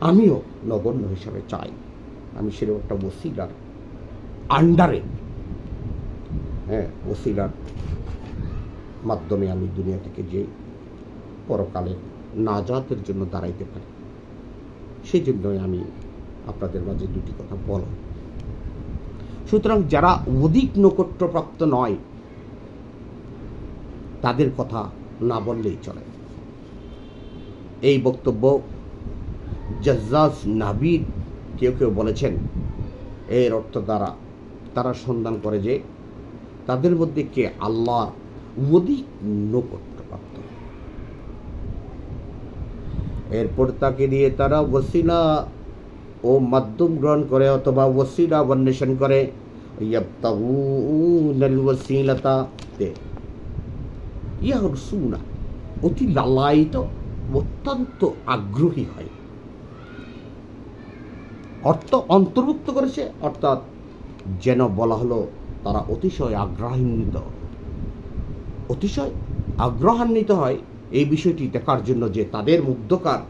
S1: আমিও নগণ্য হিসাবে চাই আমি সেরকম একটা ওসিলার আন্ডারে, ওসিলার মাধ্যমে আমি দুনিয়া থেকে যে পরকালে নাজাতের জন্য দাঁড়াইতে পারি। সেই জন্যই আমি আপনাদের মাঝে 2টি কথা বললাম। সুতরাং যারা অধিক নৈকট্যপ্রাপ্ত নয় তাদের কথা না বললেই চলে। এই বক্তব্য জাজ্জাজ নাবিদ কেউ কেউ বলেছেন, এর অর্থ দ্বারা তারা সন্ধান করে যে তাদের মধ্যে কে আল্লাহ অধিক নৈকট্যপ্রাপ্ত, এরপর তাকে দিয়ে তারা ওসিলা ও মাধ্যম গ্রহণ করে অথবা ওসিলা অন্বেষণ করে, অতি লালায়িত, অত্যন্ত আগ্রহী হয়। অর্থ অন্তর্ভুক্ত করেছে, অর্থাৎ যেন বলা হলো তারা অতিশয় আগ্রহান্বিত হয় এই বিষয়টি দেখার জন্য যে তাদের মুগ্ধকার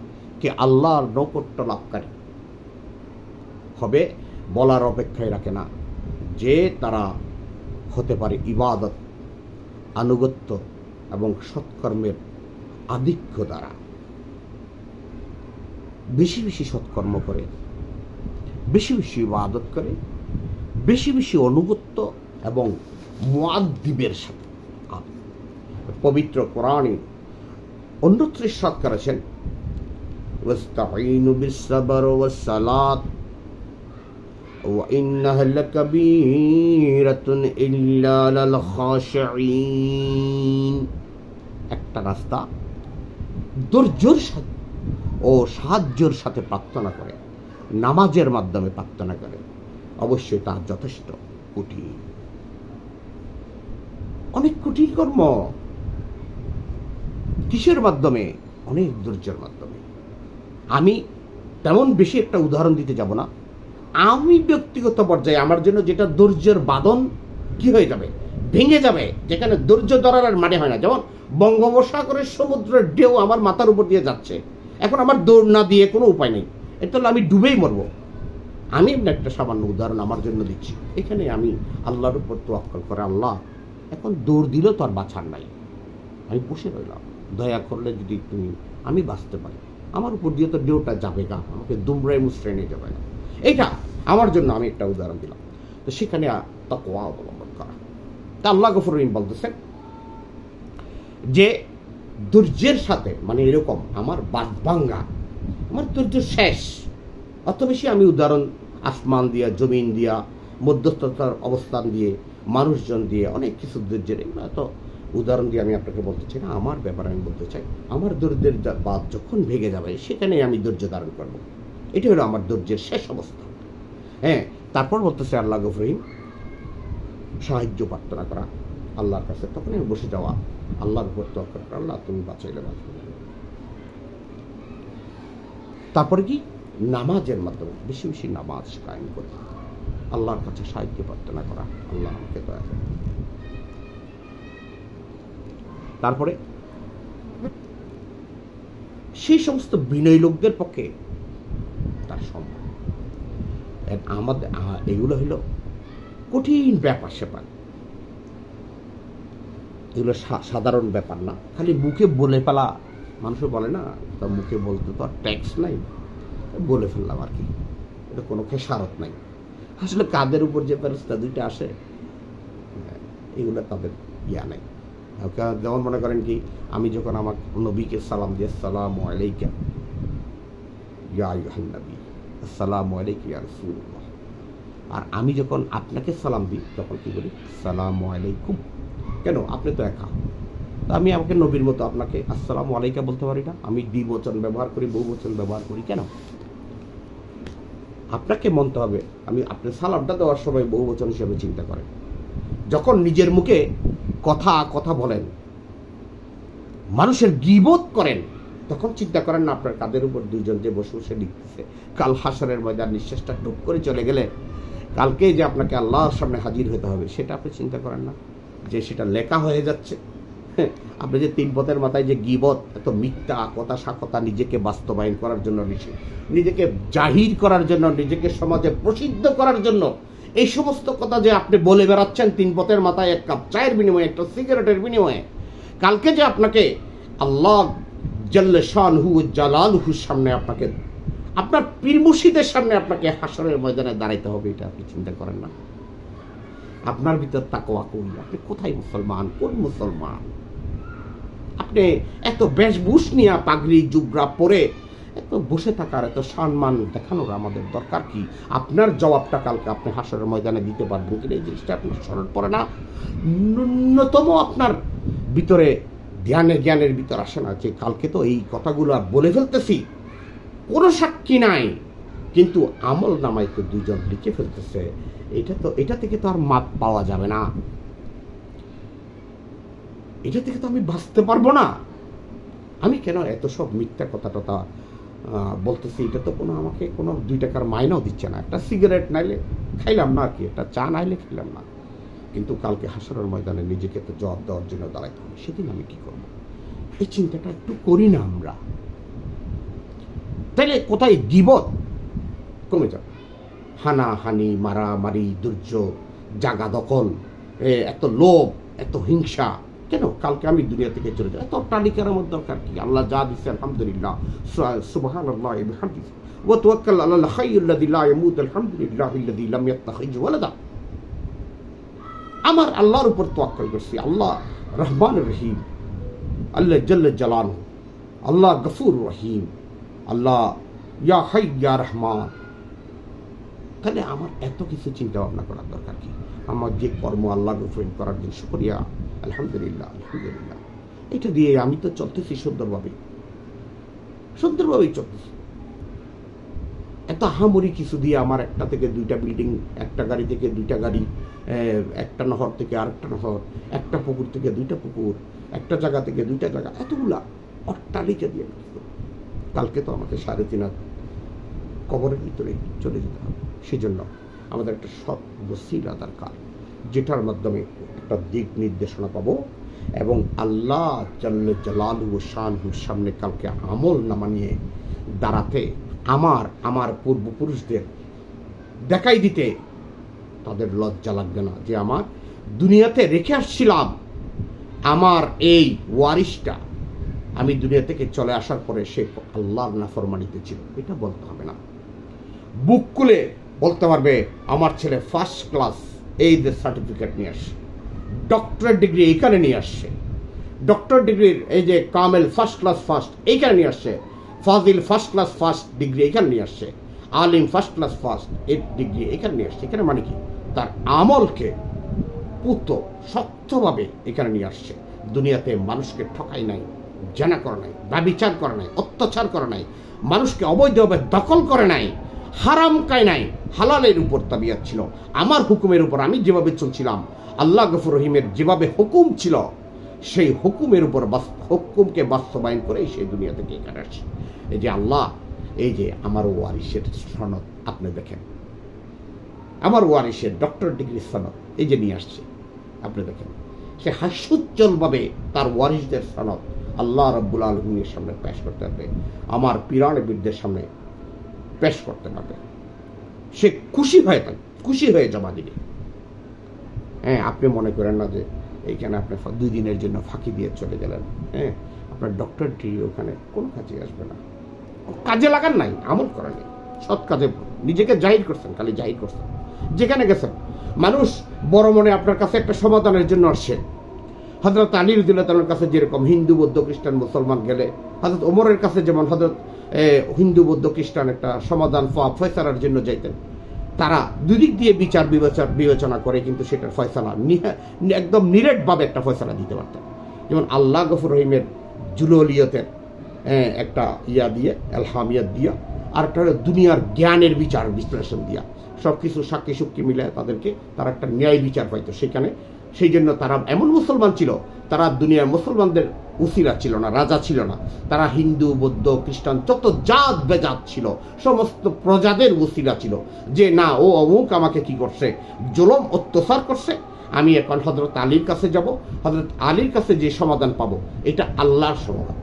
S1: কে আল্লাহর নৈকট্য লাভকারী হবে, বলার অপেক্ষায় রাখে না যে তারা হতে পারে ইবাদত, আনুগত্য এবং সৎকর্মের আধিক্য দ্বারা বেশি বেশি সৎকর্ম করে, বেশি বেশি ইবাদত করে, বেশি বেশি অনুগত্য এবং মুআদ্দিবের সাথে। পবিত্র কোরআনে অন্যত্র ইরশাদ করেছেন, ওয়াস্তাঈনু বিস-সাবর ওয়াস-সালাত, وإنها لكبيرة إلا للخاشعين। একটা রাস্তা ধৈর্যের সাথে ও সাহায্যের সাথে প্রার্থনা করে, নামাজের মাধ্যমে প্রার্থনা করে, অবশ্যই তা যথেষ্ট কঠিন, অনেক কঠিন কর্ম। কিসের মাধ্যমে? অনেক ধৈর্যের মাধ্যমে। আমি তেমন বেশি একটা উদাহরণ দিতে যাব না। আমি ব্যক্তিগত পর্যায়ে আমার জন্য যেটা ধৈর্যের বাঁধন কি হয়ে যাবে, ভেঙে যাবে, যেখানে ধৈর্য ধরার আর মানে হয় না। যেমন বঙ্গোপসাগরের সমুদ্রের ঢেউ আমার মাথার উপর দিয়ে যাচ্ছে, এখন আমার দৌড় না দিয়ে কোনো উপায় নেই, এটা হলে আমি ডুবেই মরবো। আমি একটা সামান্য উদাহরণ আমার জন্য দিচ্ছি। এখানে আমি আল্লাহর উপর তাওয়াক্কুল করে, আল্লাহ এখন দৌড় দিলেও তো আর বাঁচার নাই, আমি বসে রইলাম, দয়া করলে যদি তুমি আমি বাঁচতে পারি, আমার উপর দিয়ে তো ঢেউটা যাবে গা, আমাকে দুমড়াই মুচড়ে নিয়ে যাবে না। এইটা আমার জন্য আমি একটা উদাহরণ দিলাম। তো সেখানে তাকওয়া অবলম্বন করা। তা আল্লাহ গফুর রহিম বলতেছেন যে ধৈর্যের সাথে, মানে এরকম আমার বাদ ভাঙ্গা, আমার ধৈর্য শেষ। অত বেশি আমি উদাহরণ আসমান দিয়া, জমিন দিয়া, মধ্যস্থতার অবস্থান দিয়ে, মানুষজন দিয়ে, অনেক কিছু ধৈর্যের, এগুলো তো উদাহরণ দিয়ে আমি আপনাকে বলতে চাই না। আমার ব্যাপারে আমি বলতে চাই, আমার ধৈর্যের বাদ যখন ভেঙে যাবে সেখানে আমি ধৈর্য ধারণ করবো। এটা হলো আমার ধৈর্যের শেষ অবস্থা। হ্যাঁ, তারপর বলতেছে আল্লাহ গফুর রহিম, সাহায্য প্রার্থনা করা আল্লাহর কাছে, তখন আমি বসে যাওয়া, আল্লাহর উপর তাওয়াক্কুল করা, আল্লাহ তুমি বাঁচাইলে বাঁচবে। তারপরে কি? নামাজের মাধ্যমে বেশি বেশি নামাজ কায়েম করা, আল্লাহর কাছে সাহায্য প্রার্থনা করা, আল্লাহ আমাকে দয়া করে। তারপরে সেই সমস্ত বিনয়ী লোকদের পক্ষে তার সম্ভব। আমাদের এগুলো হলো কঠিন ব্যাপার স্যাপার, এগুলো সাধারণ ব্যাপার না। খালি মুখে বলে ফেলা, মানুষও বলে না, তার মুখে বলতে তো আর ট্যাক্স নাই, বলে ফেললাম আর কি, এটা কোনো খেসারত নাই। আসলে কাদের উপর যে ফেরেশতা দুইটা আসে, এগুলো তাদের ইয়া নাই। যেমন মনে করেন কি, আমি যখন আমার নবীকে সালাম দিই, আসসালামু আলাইকা ইয়া আইয়ুহান নবী, আসসালামু আলাইকা ইয়া রাসূলুল্লাহ, আর আমি যখন আপনাকে সালাম দিই তখন কি বলি? আসসালামু আলাইকুম। কেন? আপনি তো একা, আমি আমাকে নবীর মতো আপনাকে আসসালামু আলাইকা বলতে পারি না? আমি দ্বিবচন ব্যবহার করি, বহুবচন ব্যবহার করি, কেন? আপনাকে মানতে হবে। আমি আপনি সালামটা দেওয়ার সময় বহুবচন হিসেবে চিন্তা করেন। যখন নিজের মুখে কথা বলেন, মানুষের গীবত করেন, তখন চিন্তা করেন না আপনার কাদের উপর দুইজন যে বসে বসে লিখতেছে, কাল হাসরের ময়দান নিঃশ্বাসটা টুক করে চলে গেলে কালকে যে আপনাকে আল্লাহর সামনে হাজির হতে হবে, সেটা আপনি চিন্তা করেন না যে সেটা লেখা হয়ে যাচ্ছে। আপনি যে 3 পথের মাথায় যে গীবত, এত মিথ্যা কথা সাকতা নিজেকে বাস্তবায়ন করার জন্য, নিজেকে জাহির করার জন্য, নিজেকে সমাজে প্রসিদ্ধ করার জন্য এই সমস্ত কথা যে আপনি বলে বেড়াচ্ছেন 3 পথের মাথায়, 1 কাপ চায়ের বিনিময়ে, একটা সিগারেটের বিনিময়ে, কালকে যে আপনাকে আল্লাহ জাল্লে শানহু জালালহুর সামনে, আপনাকে আপনার পীর মুর্শিদের সামনে আপনাকে হাসরের ময়দানে দাঁড়াইতে হবে, এটা আপনি চিন্তা করেন না? আপনার ভিতর তাকওয়া কই? আপনি কোথায় মুসলমান? কোন মুসলমান? আপনি এত বেশভূষ নিয়ে পাগড়ি জুবরা পরে এত বসে থাকার, এত সম্মান দেখানোর আমাদের দরকার কি? আপনার জবাবটা কালকে আপনি হাসরের ময়দানে দিতে পারবেন কিনা, এই জিনিসটা আপনার স্মরণ পড়ে না। ন্যূনতম আপনার ভিতরে জ্ঞানের ভিতর আসে না যে কালকে তো এই কথাগুলো বলে ফেলতেছি, কোনো সাক্ষী নাই, কিন্তু আমল নামায় তো 2 জন লিখে ফেলতেছে, এটা থেকে তো আর মাপ পাওয়া যাবে না, এটা থেকে তো আমি বাঁচতে পারবো না। আমি কেন এত সব মিথ্যা কথা বলতেছি? এটা তো কোনো আমাকে কোনো 2 টাকার মাইনাও দিচ্ছে না। একটা সিগারেট নাইলে খাইলাম না আর কি, একটা চা নাইলে খাইলাম না, কিন্তু কালকে হাসরের ময়দানে নিজেকে তো জবাব দেওয়ার জন্য দাঁড়াইতে হবে। সেদিন আমি কি করবো? এই চিন্তাটা একটু করি না আমরা, তাইলে কোথায় গীবত কমে যাবে? হানাহানি, মারামারি, দুর্যোগ, জাগা দখল, এত লোভ, এত হিংসা কেন? কালকে আমি দুনিয়া থেকে চলে যাই, এত তালিকার আমার দরকার কি? আল্লাহ যা দিচ্ছে আলহামদুলিল্লাহ, সুবহানাল্লাহ ওয়া বিহামদিহি ওয়া তাওয়াক্কাল আলাল হাইয়্যিল্লাযী লা ইয়ামুতু আলহামদুলিল্লাহিল্লাযী লাম ইয়াত্তাখিয ওয়ালাদা। আমার আল্লাহর উপর তাওয়াক্কুল করছি, আল্লাহ রহমান রহিম, আল্লাহ জাল্লে জালালহু, আল্লাহ গফুর রহিম, আল্লাহ ইয়া হাই ইয়া রহমান, তাহলে আমার এত কিছু চিন্তা ভাবনা করার দরকার কি? আমার যে কর্ম আল্লাহ গফুর করার জন্য শুকরিয়া, আলহামদুলিল্লাহ আলহামদুলিল্লাহ, এটা দিয়ে আমি তো চলতেছি সুন্দরভাবেই চলতেছি। এত আহামরি কিছু দিয়ে আমার একটা থেকে দুইটা বিল্ডিং, একটা গাড়ি থেকে দুইটা গাড়ি, একটা নহর থেকে আরেকটা নহর, একটা পুকুর থেকে দুইটা পুকুর, একটা জায়গা থেকে দুইটা জায়গা, এতগুলা অট্টালিকা দিয়ে কালকে তো আমাকে 3.5 হাত কবরের ভিতরে চলে যেতে হবে। সেজন্য আমাদের একটা সৎ ওসিলা দরকার, যেটার মাধ্যমে একটা দিক নির্দেশনা পাবো এবং আল্লাহ জাল্লে জালালুহু শানুহুর সামনে কালকে আমল নামা নিয়ে দাঁড়াতে আমার পূর্বপুরুষদের দেখাই দিতে তাদের লজ্জা লাগবে না যে আমার দুনিয়াতে রেখে আসছিলাম আমার এই ওয়ারিসটা আমি দুনিয়া থেকে চলে আসার পরে সে আল্লাহর নাফরমানিতে ছিল, এটা বলতে হবে না। বুক খুলে বলতে পারবে আমার ছেলে ফার্স্ট ক্লাস এই যে সার্টিফিকেট নিয়ে আসছে, ডক্টরেট ডিগ্রি এইখানে নিয়ে আসছে, ডক্টর ডিগ্রির এই যে কামেল ফার্স্ট ক্লাস ফার্স্ট এইখানে নিয়ে আসছে, ফাজিল ফার্স্ট ক্লাস ফার্স্ট ডিগ্রি এখানে নিয়ে আসছে, আলিম ফার্স্ট ক্লাস ফার্স্ট ডিগ্রি এখানে নিয়ে আসছে। এখানে মানে কি? তার আমলকে পুত শক্তভাবে এখানে নিয়ে আসছে। দুনিয়াতে মানুষকে ঠকাই নাই, জানা করে নাই, ব্যভিচার করে নাই, অত্যাচার করে নাই, মানুষকে অবৈধভাবে দখল করে নাই, হারাম খায় নাই, হালালের উপর তাবিয়াত ছিল। আমার হুকুমের উপর আমি যেভাবে চলছিলাম, আল্লাহ গফুর রহিমের যেভাবে হুকুম ছিল, সেই হুকুমের উপর হুকুমকে বাস্তবায়ন করে সেই দুনিয়া থেকে এখানে আসছে। এই যে আল্লাহ, এই যে আমার ওয়ারিসের সনদ আপনি দেখেন, আমার ওয়ারিসের ডক্টর ডিগ্রি সনদ এই যে নিয়ে আসছে, আপনি দেখেন। সে হাস্যোজ্জ্বলভাবে তার ওয়ারিসদের সনদ আল্লাহ রাব্বুল আলামিনের সামনে পেশ করতে পারবে, আমার পিরানবিদদের সামনে পেশ করতে পারবে। সে খুশি হয়ে জমা দিবে। হ্যাঁ, আপনি মনে করেন না যে এইখানে আপনি 2 দিনের জন্য ফাঁকি দিয়ে চলে গেলেন, হ্যাঁ, আপনার ডক্টর ডিগ্রি ওখানে কোনো কাজে আসবে না। কাজে লাগান নাই, আমল করেন নাই, সৎ কাজে নিজেকে জাহির করছেন, খালি জাহির করছেন। যেখানে গেছেন মানুষ বড় মনে আপনার কাছে একটা সমাধানের জন্য আসছে। হযরত আলী রাদিয়াল্লাহু তাআলার কাছে যেরকম হিন্দু বৌদ্ধ খ্রিস্টান মুসলমান গেলে, হযরত ওমরের কাছে যেমন হযরত হিন্দু বৌদ্ধ খ্রিস্টান একটা সমাধান ফয়সালার জন্য যাইতেন, তারা দুদিক দিয়ে বিচার বিবেচনা করে কিন্তু সেটার ফয়সালা একদম নিরেটভাবে একটা ফয়সালা দিতে পারতেন। যেমন আল্লাহ গফুর রহিমের জুলুলিয়তের একটা ইয়া দিয়ে, এলহামিয়াত দিয়া, আর একটা হলো দুনিয়ার জ্ঞানের বিচার বিশ্লেষণ দিয়া, সব কিছু সাক্ষী সুক্ষী মিলে তারা একটা ন্যায় বিচার পাইতো সেখানে। সেই জন্য তারা এমন মুসলমান ছিল, তারা দুনিয়ার মুসলমানদের উসিলা ছিল না, রাজা ছিল না, তারা হিন্দু বৌদ্ধ খ্রিস্টান যত জাত বেজাত ছিল সমস্ত প্রজাদের উসিলা ছিল। যে না, ও অমুক আমাকে কি করছে, জুলুম অত্যাচার করছে, আমি এখন হযরত আলীর কাছে যাব, হযরত আলীর কাছে যে সমাধান পাবো এটা আল্লাহর সমাধান।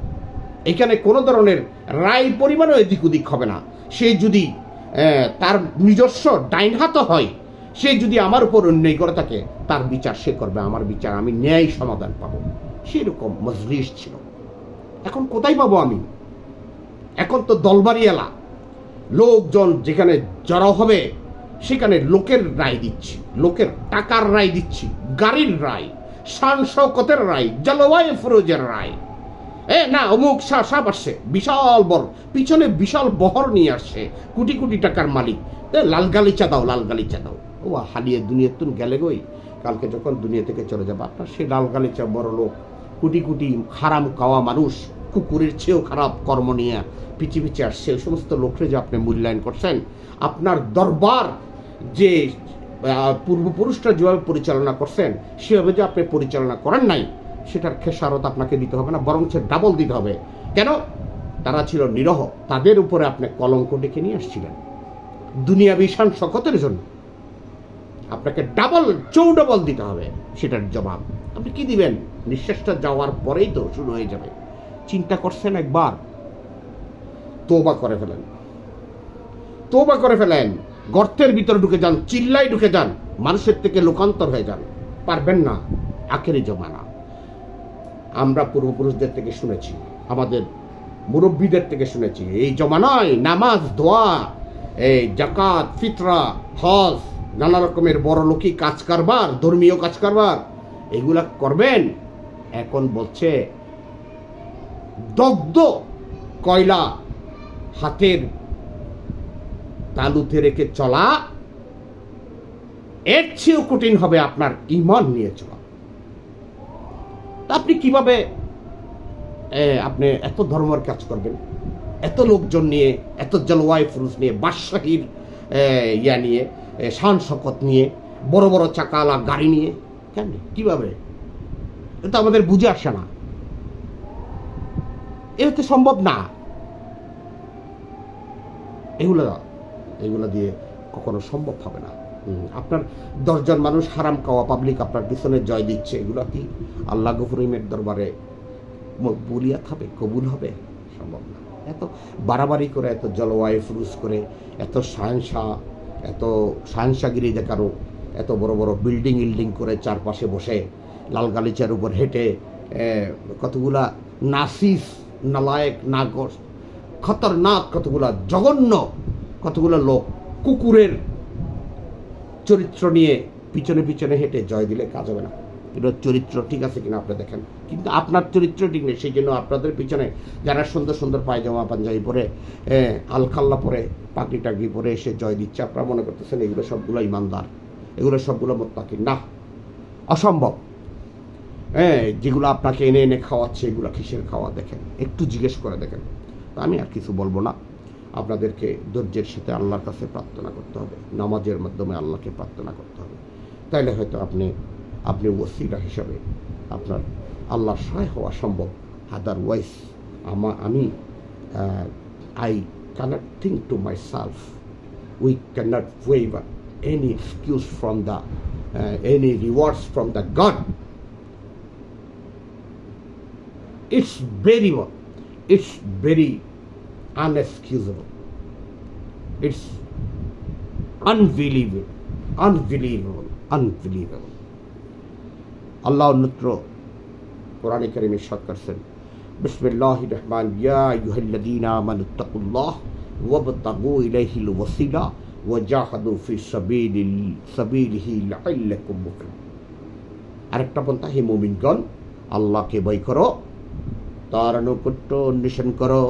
S1: এখানে কোনো ধরনের রায় পরিমাণও এদিক ওদিক হবে না। সে যদি তার নিজস্ব ডাইন হাত হয়, সে যদি আমার উপর অন্যায় করে থাকে, তার বিচার সে করবে, আমার বিচার আমি ন্যায় সমাধান পাবো। সেরকম মজলিস ছিল। এখন কোথায় পাবো আমি? এখন তো দলবাড়ি এলা, লোকজন যেখানে জড়ো হবে সেখানে লোকের রায় দিচ্ছি, লোকের টাকার রায় দিচ্ছি, গাড়ির রায়, শান শওকতের রায়, জলওয়ায়ে ফরোজের রায়। না অমুক সাপ আসছে বিশাল বড়, পিছনে বিশাল বহর নিয়ে আসছে, কোটি কোটি টাকার মালিক, লাল গালিচা দাও, লাল গালিচা দাও। ও হালিয়ে দুনিয়া তুন গেলে গই, কালকে যখন দুনিয়া থেকে চলে যাবে আপনার সেই লাল গালিচা বড় লোক, কোটি কোটি হারাম খাওয়া মানুষ, কুকুরের চেয়েও খারাপ কর্ম নিয়ে পিছিয়ে পিছিয়ে আসছে, ওই সমস্ত লোকরে যে আপনি মূল্যায়ন করছেন, আপনার দরবার যে পূর্বপুরুষরা যেভাবে পরিচালনা করছেন সেভাবে যে আপনি পরিচালনা করেন নাই, সেটার খেসারত আপনাকে দিতে হবে না, বরং ডাবল দিতে হবে। কেন? তারা ছিল নিরহ, তাদের উপরে আপনি কলঙ্ক ডেকে নিয়ে আসছিলেন দুনিয়াবি শান শওকতের জন্য। আপনাকে চৌডবল দিতে হবে সেটার জবাব। আপনি কি দিবেন? নিঃশ্বাসটা যাওয়ার পরেই তো শুরু হয়ে যাবে। চিন্তা করছেন একবার? তওবা করে ফেলেন, তওবা করে ফেলেন, গর্তের ভিতরে ঢুকে যান, চিল্লাই ঢুকে যান, মানুষের থেকে লোকান্তর হয়ে যান। পারবেন না, আখেরি জমানা। আমরা পূর্বপুরুষদের থেকে শুনেছি, আমাদের মুরব্বীদের থেকে শুনেছি, এই জমানায় নামাজ, দোয়া, এই যাকাত, ফিতরা, হজ, নানা রকমের বড় লোকী কাজ কারবার, ধর্মীয় কাজ কারবার, এগুলা করবেন। এখন বলছে দগ্ধ কয়লা হাতের তালুতে রেখে চলা এর চেয়েও কঠিন হবে আপনার ঈমান নিয়ে চলা। আপনি কিভাবে আপনি এত ধর্মের কাজ করবেন, এত লোকজন নিয়ে, এত জলওয়াই ফুরুষ নিয়ে, বাদশাহীর ইয়া নিয়ে, শান শকত নিয়ে, বড় বড় চাকালা গাড়ি নিয়ে, কেন কিভাবে? এটা আমাদের বুঝে আসে না, এটা তো সম্ভব না। এগুলো দিয়ে কখনো সম্ভব হবে না। আপনার 10 জন মানুষ হারাম খাওয়া পাবলিক আপনার পিছনে জয় দিচ্ছে, এগুলো কি আল্লাহ গফুরিমের দরবারে মকবুলিয়াত হবে, কবুল হবে? সম্ভব না। এত বাড়াবাড়ি করে, এত জলওয়ায়ু ফুরুজ করে, এত সায়েন্সাগিরি দেখানো, এত বড় বড় বিল্ডিং করে চারপাশে বসে লাল গালিচার উপর হেঁটে কতগুলা নাসিস, নালায়েক, নাগস, খতরনাক কতগুলা জঘন্য কতগুলো লোক কুকুরের চরিত্র নিয়ে পিছনে পিছনে হেঁটে জয় দিলে কাজ হবে না। এগুলোর চরিত্র ঠিক আছে কিনা আপনি দেখেন, কিন্তু আপনার চরিত্র ঠিক নেই। সেই জন্য আপনাদের পিছনে যারা সুন্দর সুন্দর পায়জামা পাঞ্জাবি পরে, আলখাল্লা পরে, পাগড়ি টাগড়ি পরে এসে জয় দিচ্ছে, আপনারা মনে করতেছেন এগুলো সবগুলো ইমানদার, এগুলো সবগুলো মুত্তাকি? না, অসম্ভব। যেগুলো আপনাকে এনে এনে খাওয়াচ্ছে, এগুলো কিসের খাওয়া দেখেন, একটু জিজ্ঞেস করে দেখেন। আমি আর কিছু বলবো না, আপনাদেরকে ধৈর্যের সাথে আল্লাহর কাছে প্রার্থনা করতে হবে, নামাজের মাধ্যমে আল্লাহকে প্রার্থনা করতে হবে। তাইলে হয়তো আপনি ওসিলা হিসাবে আপনার আল্লাহর সহায় হওয়া সম্ভব। আদারওয়াইজ আমি I cannot think to myself, we cannot waver any excuse from the any rewards from the God. It's very unexcusable. It's unbelievable. আল্লাহ অন্যত্র কোরআনে কারিমে ইরশাদ করেছেন, বিসমিল্লাহির রহমানির রহিম, ইয়া আইয়ুহাল্লাযীনা আমানুত্তাকুল্লাহ ওয়াবতাগু ইলাইহিল ওয়াসিলা ওয়াজাহাদু ফি সাবিলিহি লাআল্লাকুম মুফলিহুন। আরেকটা পন্থা, হে মুমিনগণ, আল্লাহকে ভয় করো, তার নৈকট্য অন্বেষণ করো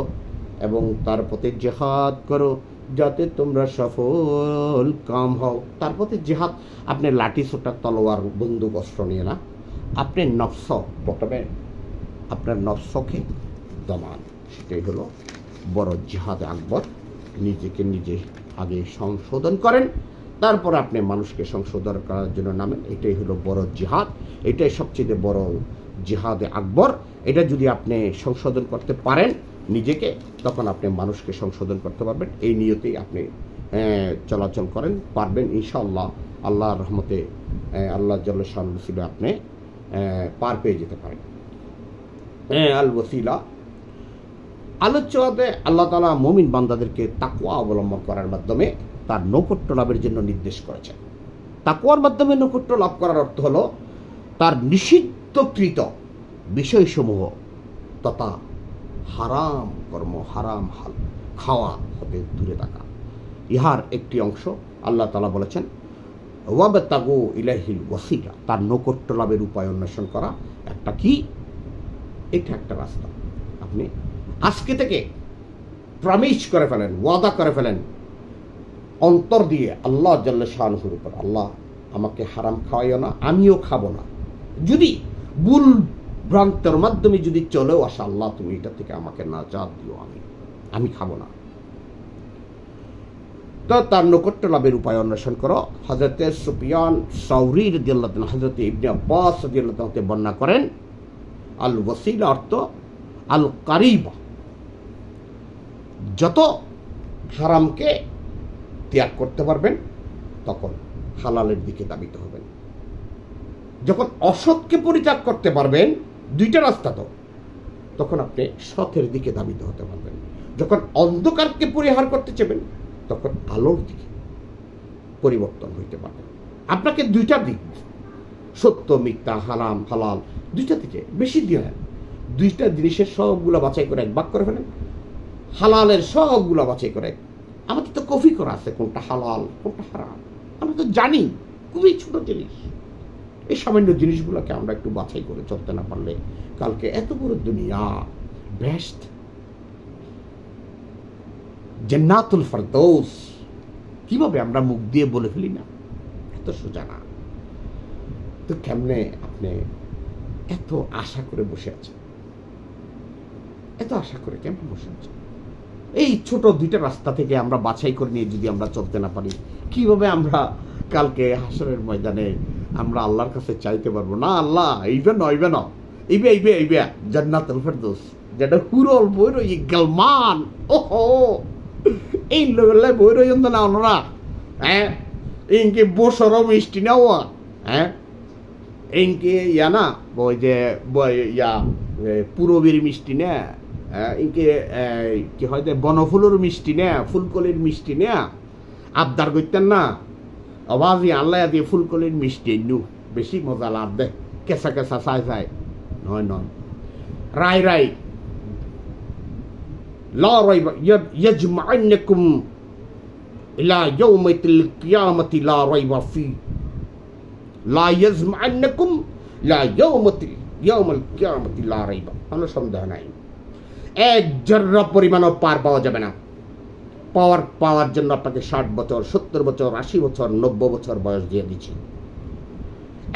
S1: এবং তার পথে জিহাদ করো, যাতে তোমরা সফল কাম হও। তার পথে জিহাদ আপনি লাঠি ছোটা, তলোয়ার, বন্দুক, অস্ত্র নিয়ে না, আপনি নফস, প্রথমে আপনার নফসকে দমান, সেটাই হলো বড় জিহাদে আকবর। নিজেকে নিজে আগে সংশোধন করেন, তারপর আপনি মানুষকে সংশোধন করার জন্য নামেন, এটাই হলো বড় জিহাদ, এটাই সবচেয়ে বড় জিহাদে আকবর। এটা যদি আপনি সংশোধন করতে পারেন নিজেকে, তখন আপনি মানুষকে সংশোধন করতে পারবেন। এই নিয়তেই আপনি চলাচল করেন, পারবেন ইনশাআল্লাহ। আল্লাহর রহমতে আল্লাহ জাল্লা শানুহু ছিল আপনি পার পেয়ে যেতে পারেন। আল ওয়াসিলা আলোচ্যতে আল্লাহ তাআলা মুমিন বান্দাদেরকে তাকওয়া অবলম্বন করার মাধ্যমে তার নৈকট্য লাভের জন্য নির্দেশ করেছেন। তাকওয়ার মাধ্যমে নৈকট্য লাভ করার অর্থ হলো তার নিষিদ্ধকৃত বিষয়সমূহ তথা হারাম কর্ম, হারাম হাল খাওয়া হতে দূরে থাকা। ইহার একটি অংশ আল্লাহ তাআলা বলেছেন, ওয়াবতাগু ইলাইহিল ওয়াসিলা, তার নৈকট্য লাভের উপায় অন্বেষণ করা। একটা কি? এটা একটা রাস্তা। আপনি আজকে থেকে প্রমিস করে ফেলেন, ওয়াদা করে ফেলেন অন্তর দিয়ে আল্লাহ জাল্লা শানুহুর উপর, আল্লাহ আমাকে হারাম খাওয়াইও না, আমিও খাবো না। যদি ভুল ভ্রান্তের মাধ্যমে যদি চলেও আসা, আল্লাহ তুমি এটা থেকে আমাকে নাজাত দিও, আমি খাবো না। তো তার নৈকট্য লাভের উপায় অন্বেষণ করো। হযরতে সুফিয়ান সাউরি রাদিয়াল্লাহু আনহু হযরতে ইবনে আব্বাস রাদিয়াল্লাহু আনহু বর্ণনা করেন, আল ওয়াসিলা অর্থ আল কারিবা, যত হারামকে ত্যাগ করতে পারবেন তখন হালালের দিকে ধাবিত হবেন। যখন অসৎকে পরিত্যাগ করতে পারবেন, দুইটা রাস্তা তো, তখন আপনি সতের দিকে ধাবিত হতে পারবেন। যখন অন্ধকারকে পরিহার করতে চাইবেন, তখন আলোর দিকে পরিবর্তন হইতে পারবেন। আপনাকে দুইটা দিক, সত্য মিথ্যা, হারাম হালাল, দুইটা দিকে বেশি দিন, দুইটা জিনিসের সবগুলা বাছাই করে এক ভাগ করে ফেলেন, হালালের সবগুলা বাছাই করে। আমাদের তো কফি করা আছে কোনটা হালাল কোনটা হারাম, আমরা তো জানি, খুবই ছোট জিনিস। এই সামান্য জিনিসগুলোকে আমরা একটু বাছাই করে চলতে না পারলে কালকে এত বড় দুনিয়া, বেস্ট জান্নাতুল ফেরদৌস কিভাবে আমরা মুখ দিয়ে বলে ফেলি না? এত সোজা না। তো কেমনে আপনি এত আশা করে বসে আছেন? এত আশা করে কেমন বসে আছেন? এই ছোট দুইটা রাস্তা থেকে আমরা বাছাই করে নিয়ে যদি আমরা চলতে না পারি, কিভাবে আমরা কালকে হাসরের ময়দানে আমরা আল্লাহর কাছে চাইতে পারবো? না আল্লাহ এইবে না এইবে জান্নাতুল ফেরদৌস, যেটা হুরল বইরই গলমান। ওহো, এই লেভেলে বইরই না ওনারা। হ্যাঁ, ইনকে বসর মিষ্টি নেওয়া। হ্যাঁ, ইনকে ইয়া না ওই যে ইয়া পুরবীর মিষ্টি না, ইনকে কি হয় বনফুলের মিষ্টি না, ফুলকলির মিষ্টি না, আবদার করতেন না আওয়াজি আল্লাহ দিয়ে ফুলকলির মিষ্টি নু বেশি মজা লাভ দে, কেঁচা কেঁচা চাই নয় রাই লা রাইবা ইয়াজমা'আন্নাকুম ইলা ইয়াউমিল কিয়ামাতি লা রাইবা ফি, লা ইয়াজমা'আন্নাকুম ইলা ইয়াউমিল কিয়ামাতি লা রাইবা, কোনো সন্দেহ নাই। এক জর্রা পরিমাণও পার পাওয়া যাবে না। পাওয়ার জন্য আপনাকে 60 বছর, 70 বছর, 80 বছর, 90 বছর বয়স দিয়ে দিচ্ছি,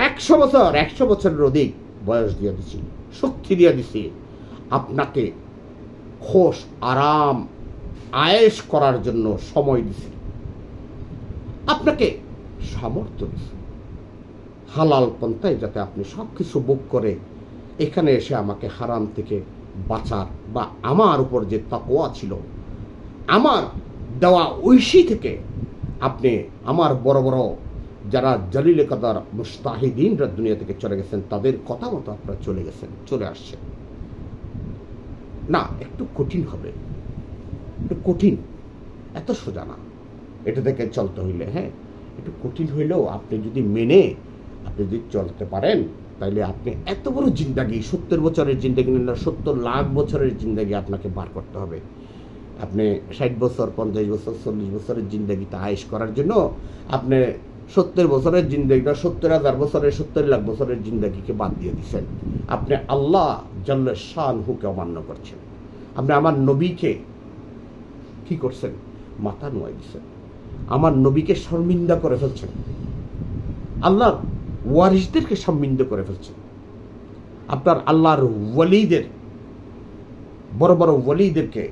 S1: 100 বছরের অধিক বয়স দিয়ে দিচ্ছি, শক্তি দিয়ে দিচ্ছি, আপনাকে খোশ আরাম আয়েশ করার জন্য সময় দিছি, আপনাকে সামর্থ্য দিছি, হালাল পন্থায় যাতে আপনি সব কিছু ভোগ করে এখানে এসে আমাকে হারাম থেকে বাঁচার বা আমার উপর যে তাকওয়া ছিল, আমার দেওয়া ঐশী থেকে আপনি আমার বড় বড় যারা জলিলে কাদার মুস্তাহিদিনরা দুনিয়া থেকে চলে গেছেন, তাদের কথা মতো আপনারা চলে আসছেন। না, একটু কঠিন হবে, একটু কঠিন, এত সোজা না। এটা থেকে চলতে হইলে, হ্যাঁ, একটু কঠিন হইলেও আপনি যদি মেনে আপনি যদি চলতে পারেন, তাইলে আপনি এত বড় জিন্দাগি, 70 বছরের জিন্দাগি না, 70 লাখ বছরের জিন্দাগি আপনাকে বার করতে হবে। আপনি 60 বছর, 50 বছর, 40 বছরের জিন্দাগিতে আয়েশ করার জন্য আপনি 70 বছরের জিন্দাগিটা 70,000 বছরের, 70 লাখ বছরের জিন্দাগিকে বাদ দিয়ে দিচ্ছেন। আপনি আল্লাহ জাল্লা শানহুকে অমান্য করছেন। আপনি আমার নবীকে কি করছেন? মাথা নোয়াই দিচ্ছেন। আমার নবীকে শর্মিন্দা করে ফেলছেন, আল্লাহর ওয়ারিসদেরকে শর্মিন্দা করে ফেলছেন, আপনার আল্লাহর ওয়ালিদের, বড় বড় ওয়ালিদেরকে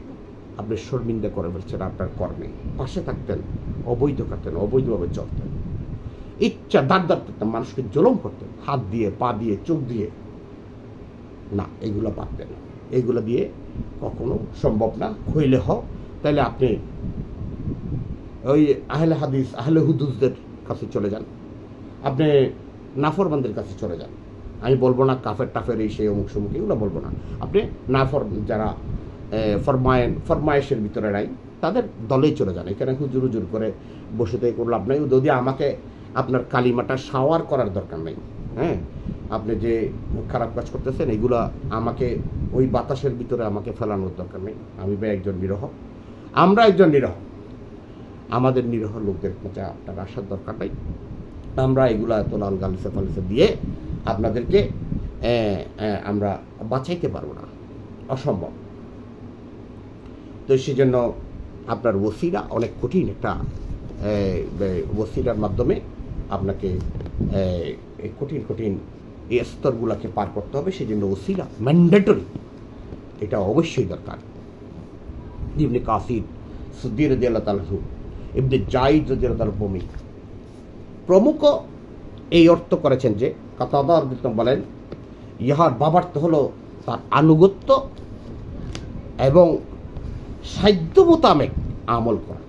S1: আপনি শর্মিন্দা করে ফেলছেন। আপনার কর্মে পাশে থাকতেন, অবৈধ করতেন, অবৈধভাবে চলতেন, ইচ্ছা দাঁড় করতেন, মানুষকে জুলুম করতেন, হাত দিয়ে, পা দিয়ে, চোখ দিয়ে। না, এগুলো পারতেন না, এগুলো দিয়ে কখনো সম্ভব না। হইলে তাহলে আপনি ওই আহলে হাদিস, আহলে হুদুসদের কাছে চলে যান, আপনি নাফরমানদের কাছে চলে যান। আমি বলবো না কাফের টাফের এই সেই অমুক সমুক, এগুলো বলবো না। আপনি যারা ফরমায়েশের ভিতরে নাই, তাদের দলেই চলে যান। এখানে হুজুর করে বসে থেকে কোনো লাভ নাই। যদি আমাকে আপনার কালিমাটা শাওয়ার করার দরকার নেই। হ্যাঁ, আপনি যে খারাপ কাজ করতেছেন এগুলো আমাকে ওই বাতাসের ভিতরে আমাকে ফেলানোর দরকার নেই। আমি একজন নিরহ, আমরা একজন নিরহ, আমাদের নিরহ লোকদের কাছে আপনার আসার দরকার নেই। আমরা এগুলো এত লাল গালিসে ফালিসে দিয়ে আপনাদেরকে আমরা বাঁচাইতে পারবো না, অসম্ভব। তো সেজন্য আপনার ওসিলা অনেক কঠিন একটা, ওসিলার মাধ্যমে আপনাকে কঠিন এই স্তরগুলোকে পার করতে হবে। সেজন্য ওসিলা ম্যান্ডেটরি, এটা অবশ্যই দরকার। ইবনে কাসির সুদ্দি রাদিয়াল্লাহু তাআলা, ইবনে জাইদ রাদিয়াল্লাহু তাআলা প্রমুখ এই অর্থ করেছেন যে, কাতাদা রাদিয়াল্লাহু বলেন, ইহার বাবার্থ হলো তার আনুগত্য এবং সাধ্য মোতাবেক আমল করা।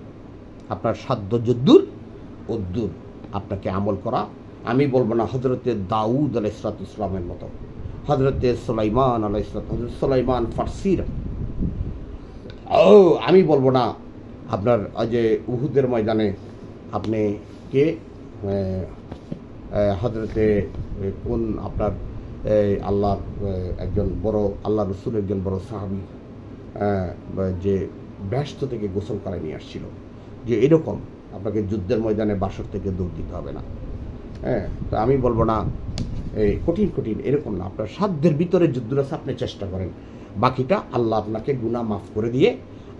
S1: আপনার সাধ্য যদ্দূর অদ্দূর আপনাকে আমল করা। আমি বলবো না হজরতে দাউদ আলাইহিস ইসলামের মতো, হজরতে সুলাইমান আলাইহিস সালাম, হজরত সুলাইমান ফার্সির, আমি বলবো না আপনার যে উহুদের ময়দানে আপনি কে হজরতে কোন আপনার আল্লাহর একজন বড়, আল্লাহ রসুল একজন বড় সাহাবী যে ব্যস্ত থেকে গোসল করায় নিয়ে আসছিল, যে এরকম আপনাকে যুদ্ধের ময়দানে বাসর থেকে দৌড় দিতে হবে না। হ্যাঁ, তো আমি বলবো না এই কঠিন এরকম না। আপনার সাধ্যের ভিতরে যুদ্ধরাস আপনি চেষ্টা করেন, বাকিটা আল্লাহ আপনাকে গুনাহ মাফ করে দিয়ে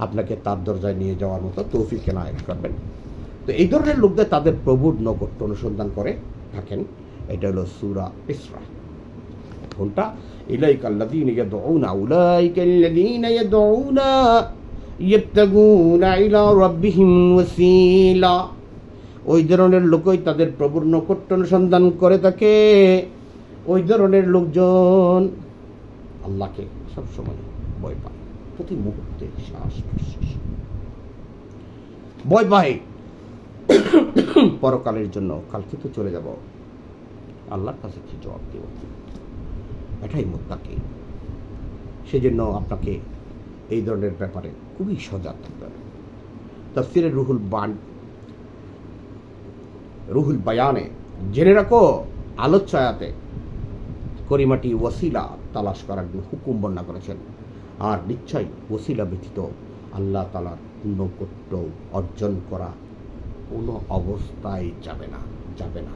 S1: আপনাকে তার দরজায় নিয়ে যাওয়ার মতো তৌফিক এনায়েত করবেন। তো এই ধরনের লোকদের তাদের প্রভুর নৈকট্য অনুসন্ধান করে থাকেন। এটা হলো সূরা ইসরা। কোনটা? ইলাইকাল্লাযীনা ইয়াদউনা উলাইকাল্লাযীনা ইয়াদউনা ইয়াবতাগুনা ইলা রাব্বিহিম ওয়াসিলা। ওই ধরনের লোকই তাদের প্রভুর নৈকট্য অনুসন্ধান করে থাকে। ওই ধরনের লোকজন আল্লাহকে সবসময় ভয় পায়, প্রতি মুহূর্তে শ্বাস প্রশ্বাস ভয় পায়। পরকালের জন্য কালকে তো চলে যাব, আল্লাহর কাছে কি জবাব দেব? এটাই মুত্তাকি। সেজন্য আপনাকে এই ধরনের ব্যাপারে খুবই সজাগ থাকতে হবে। তাফসীরে রুহুল বায়ানে জেনে রাখো, আলোচ্য আয়াতে করিমাটি ওয়াসিলা তালাশ করার হুকুম বর্ণনা করেছেন। আর নিশ্চয়ই ওসিলা ব্যতীত আল্লাহ তাআলার নৈকট্য অর্জন করা কোনো অবস্থায় যাবে না।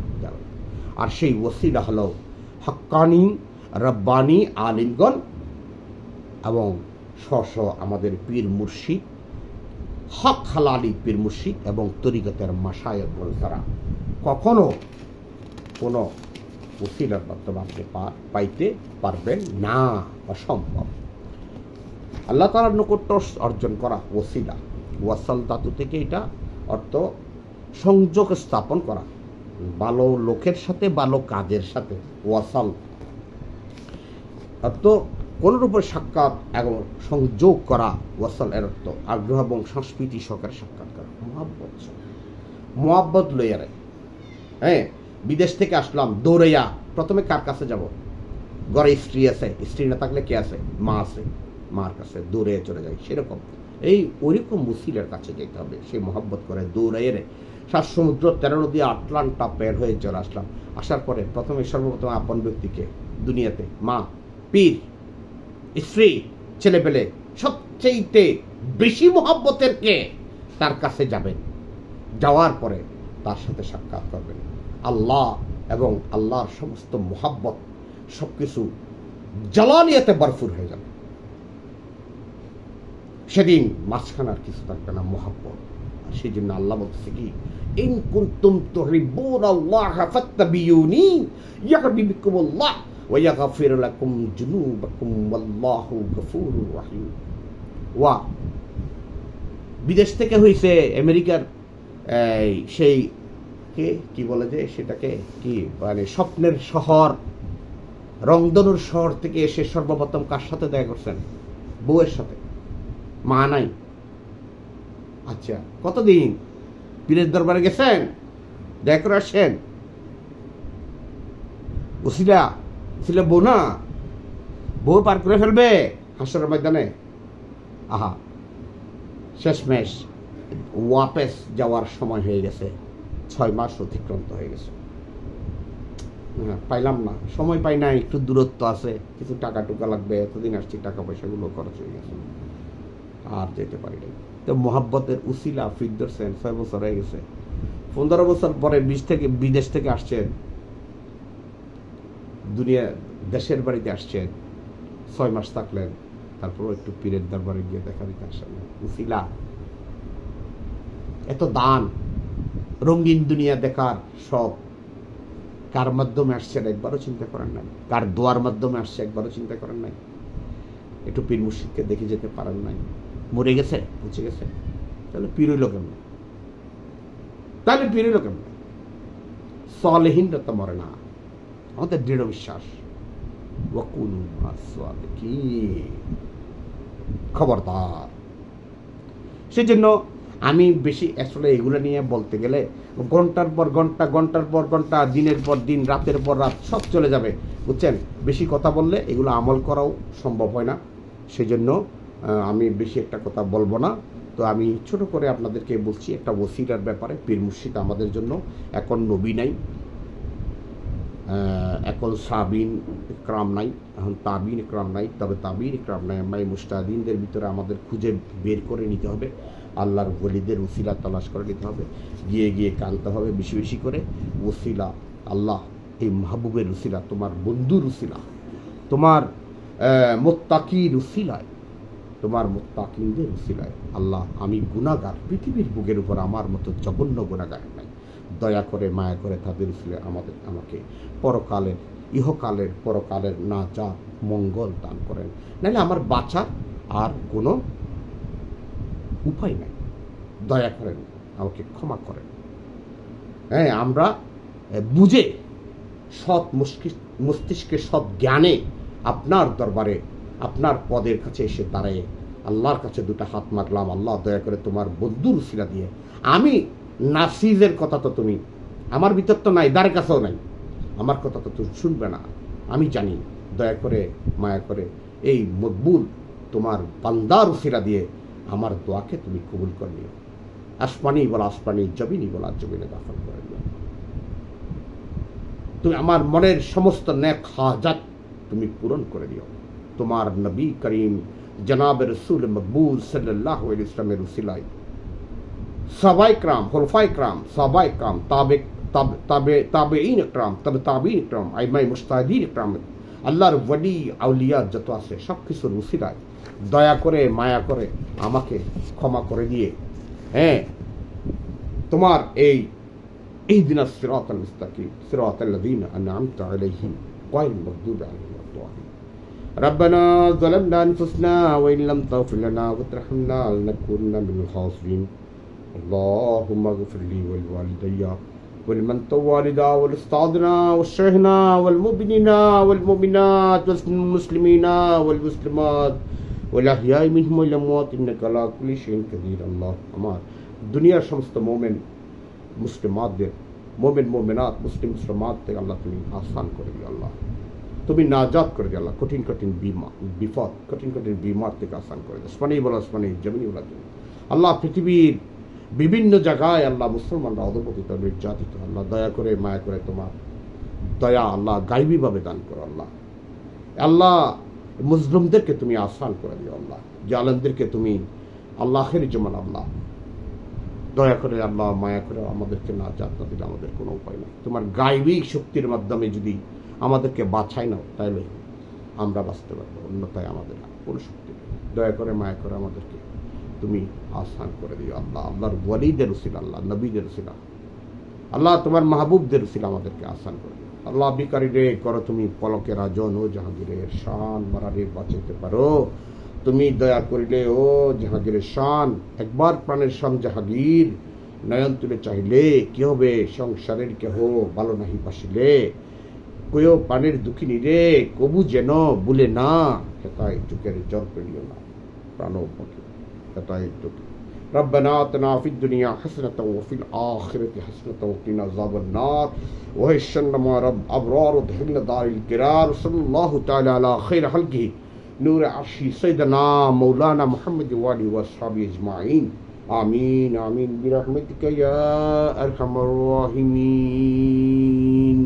S1: আর সেই ওসিলা হলো হক্কানি রব্বানি আলিমগণ এবং স্ব আমাদের পীর মুর্শিদ, হক হালালি পীর মুর্শিদ এবং তরিকতের মাশায়েখগণ ছাড়া কখনো কোনো ওসিলার মাধ্যমে আপনি পাইতে পারবেন না, অসম্ভব। আল্লাহ তাআলার নৈকট্য অর্জন করা ওসিলা, ওয়াসাল ধাতু থেকে এটা অর্থ সংযোগ স্থাপন করা, ভালো লোকের সাথে ভালো কাজের সাথে। ওয়াসাল অর্থ কোনরূপে সাক্ষাৎ এবং সংযোগ করা। ওয়াসাল এর অর্থ আগ্রহ এবং সংস্কৃতি সহকারে সাক্ষাৎ করা, মোহাব্বত লইয়ারে। হ্যাঁ, বিদেশ থেকে আসলাম দৌড়াইয়া প্রথমে কার কাছে যাব? ঘরে স্ত্রী আছে, স্ত্রী না থাকলে কে আছে? মা আছে, মার কাছে দৌড়ে চলে যাই। সেরকম এই ওইরকম মুসিলের কাছে যেতে হবে। সে মোহাব্বত করে দৌড়াইয়ে 7 সমুদ্র 13 নদী আটলান্টা পের হয়ে চলে আসলাম। আসার পরে প্রথমে সর্বপ্রথম আপন ব্যক্তিকে দুনিয়াতে মা, পীর, স্ত্রী, ছেলে পেলে সবচেয়ে বেশি মোহাব্বতের কে? তার কাছে যাবেন। যাওয়ার পরে তার সাথে সাক্ষাৎ করবেন। আল্লাহ এবং আল্লাহর সমস্ত মোহাব্বত সবকিছু জালালিয়াতে ভরপুর হয়ে যাবে। সেদিন মাঝখানে আর কিছু থাকবে না, মোহাব্বত। সেই জন্য আল্লাহ বলতেছে কি, ইন কুনতুম তুহিব্বুনাল্লাহ ফাত্তাবিউনি ইউহিব্বুকুমুল্লাহ ওয়া ইয়াগফির লাকুম যুনুবাকুম ওয়াল্লাহু গফুরুর রহিম। ওয়া বিদেশ থেকে হইছে আমেরিকার সেই কি বলে যে সেটাকে কি মানে স্বপ্নের শহর, রংধনুর শহর থেকে এসে সর্বপ্রথম কার সাথে দেখা করছেন? বউয়ের সাথে। মা নাই। আচ্ছা, কতদিন পীরের দরবারে গেছেন? দেখা করে আসছেন? ওসিলা বউ না, বউ পার করে ফেলবে হাসরের ময়দানে। আহা, শেষমেশ ওয়াপেস যাওয়ার সময় হয়ে গেছে, 6 মাস অতিক্রান্ত হয়ে গেছে। পাইলাম না, সময় পাই না, একটু দূরত্ব আছে, কিছু টাকা টুকা লাগবে, এতদিন আসছি, টাকা পয়সাগুলো খরচ হয়ে গেছে, আর যেতে পারি না। তো মোহাব্বতের উসিলা ফিট ধরছেন, 6 বছর হয়ে গেছে। 15 বছর পরে বিদেশ থেকে আসছেন, দুনিয়া দেশের বাড়িতে আসছেন, 6 মাস থাকলেন, তারপর একটু পীরের দরবারে গিয়ে দেখা দিতে আসেন। উসিলা এত দান, রঙিন দুনিয়া দেখার সব কার মাধ্যমে আসছেন একবারও চিন্তা করেন নাই? কার দোয়ার মাধ্যমে আসছে একবারও চিন্তা করেন নাই? একটু পীর মুর্শিদকে দেখে যেতে পারেন নাই? মরে গেছে, পৌঁছে গেছে, তাহলে পীর হইল কেমন? সালেহিনরা তো মরে না, আমাদের দৃঢ় বিশ্বাস। খবরদার। সেজন্য আমি বেশি আসলে এগুলো নিয়ে বলতে গেলে ঘন্টার পর ঘন্টা, দিনের পর দিন, রাতের পর রাত সব চলে যাবে, বুঝছেন? বেশি কথা বললে এগুলো আমল করাও সম্ভব হয় না। সেজন্য আমি বেশি একটা কথা বলবো না। তো আমি ছোট করে আপনাদেরকে বলছি একটা ওসিলার ব্যাপারে। পীর মুর্শিদ আমাদের জন্য এখন নবী নাই, এখন সাবিন ইকরাম নাই, এখন তাবিন ইকরাম নাই। তবে তাবিন ইকরাম নাই, আমরা এই মুস্তাহিদিনদের ভিতরে আমাদের খুঁজে বের করে নিতে হবে, আল্লাহর ওলিদের উসিলা তালাশ করে নিতে হবে, গিয়ে কানতে হবে বেশি বেশি করে। ওসিলা আল্লাহ, এই মাহবুবের উসিলা, তোমার বন্ধুর উসিলা, তোমার মুত্তাকির উসিলায় তোমার মুত্তাকিনদের উসিলায়। আল্লাহ, আমি গুনাহগার, পৃথিবীর বুকের উপর আমার মতো জঘন্য গুনাহগার নাই। দয়া করে মায়া করে তাদের উসিলায় আমাকে পরকালের, ইহকালের, পরকালের নাজাত মঙ্গল দান করেন। নাহলে আমার বাঁচার আর কোনো উপায় নাই। দয়া করেন, আমাকে ক্ষমা করেন। হ্যাঁ, আমরা বুঝে সৎ মস্তিষ্কে সৎ জ্ঞানে আপনার দরবারে, আপনার পদের কাছে এসে দাঁড়ায় আল্লাহর কাছে দুটা হাত মারলাম। আল্লাহ, দয়া করে তোমার বন্ধুর উসিলা দিয়ে, আমি নাসিজের কথা তো তুমি, আমার ভিতর তো নাই, দ্বারের কাছেও নাই, আমার কথা তো তুমি শুনবে না, আমি জানি। দয়া করে মায়া করে এই মকবুল তোমার বান্দার উসিলা দিয়ে আমার দোয়াকে তুমি কবুল করে নিও। আসমানি বলা আসমানি, জমিনি বলা জমিনে দাফন করে নিও। তুমি আমার মনের সমস্ত নেক হাজাত তুমি পূরণ করে দিও। তোমার নবী করিম জনাব রসুল মকবুল সাল্লাল্লাহু আলাইহি ওয়াসাল্লামের উসিলায় সাহাবায়ে کرام, খুলাফায়ে کرام, সাহাবায়ে کرام, তাবেঈন کرام, তাবেঈন کرام, আইমায়ে মুজতাহিদিন کرام, আল্লাহর ওয়ালি আউলিয়া যত আছে সব কিছুর উসিলায় দয়া করে মায়া করে আমাকে ক্ষমা করে দিয়ে, হ্যাঁ, তোমার এই ইহদিনাস সিরাতাল মুস্তাকিম সিরাতাল লাযিনা আন'আমতা আলাইহিম গায়রিল মাগদুবি আলাইহিম ওয়াদ-দাল্লিন। ربنا ظلمنا أنفسنا وإن لم تغفر لنا وترحمنا لنكونن من الخاسرين. اللهم اغفر لي ولوالدي ولمن والدا ولأستاذنا وشيخنا والمؤمنين والمؤمنات والمسلمين والمسلمات والأحياء منهم والأموات إنك على كل شيء قدير. الله আমার দুনিয়ার সমস্ত মুমিন মুসলিমাতদের, মুমিন মুমিনাত, মুসলিম মুসলিমাত থেকে আল্লাহ তুমি আসান করে দিও। আল্লাহ তুমি নাজাত করে দিও। আল্লাহ কঠিন কঠিন বিপদ, কঠিন কঠিন বিমার থেকে আসান করে দিও। আসমানি বলা আসমানি, জমিনি বলা জমিনি। আল্লাহ পৃথিবীর বিভিন্ন জায়গায় আল্লাহ মুসলমানরা অধপতিত, নির্যাতিত। আল্লাহ দয়া করে মায়া করে তোমার দয়া আল্লাহ গাইবীভাবে দান করো। আল্লাহ আল্লাহ মুসলিমদেরকে তুমি আসান করে দিও। আল্লাহ জালেমদেরকে তুমি আল্লাহের জমান আল্লাহ দয়া করে আল্লাহ মায়া করে আমাদেরকে না জাত না দিলে আমাদের কোনো উপায় নেই। তোমার গাইবী শক্তির মাধ্যমে যদি আমাদেরকে বাছাই নাও তাহলে আমরা বাঁচতে পারবো, অন্যথায় আমাদের কোনো শক্তি নেই। দয়া করে মায়া করে আমাদেরকে তুমি আসান করে দিও। আল্লাহ আল্লাহর ওয়ালিদের উসিলা, আল্লাহ নবীদের উসিলা, আল্লাহ তোমার মাহবুবদের উসিলা আমাদেরকে আসান করে দিও। আল্লাহ বিকারি রে করো তুমি পলকে রাজন ও জাহাঙ্গীরের শান মারারে বাঁচাইতে পারো তুমি দয়া করিলে ও জাহাঙ্গীরের শান। একবার প্রাণের শান জাহাঙ্গীর নয়ন তুলে চাইলে কি হবে, সংসারের কেহ ভালো নাহি বাসিলে কয়ো প্রাণের দুঃখিনী রে কবু যেন বলে না, হেতায় চোখের জ্বর পেলিও না প্রাণ পাখি হেতায় চোখে। ربنا آتنا في الدنيا حسنة وفي الآخرة حسنة وقنا عذاب النار وهشنا مع رب أبرار ودخلنا دار القرار. صلى الله تعالى على خير خلقه نور عرشي سيدنا مولانا محمد وآله وأصحابه أجمعين. آمين آمين برحمتك يا أرحم الراحمين.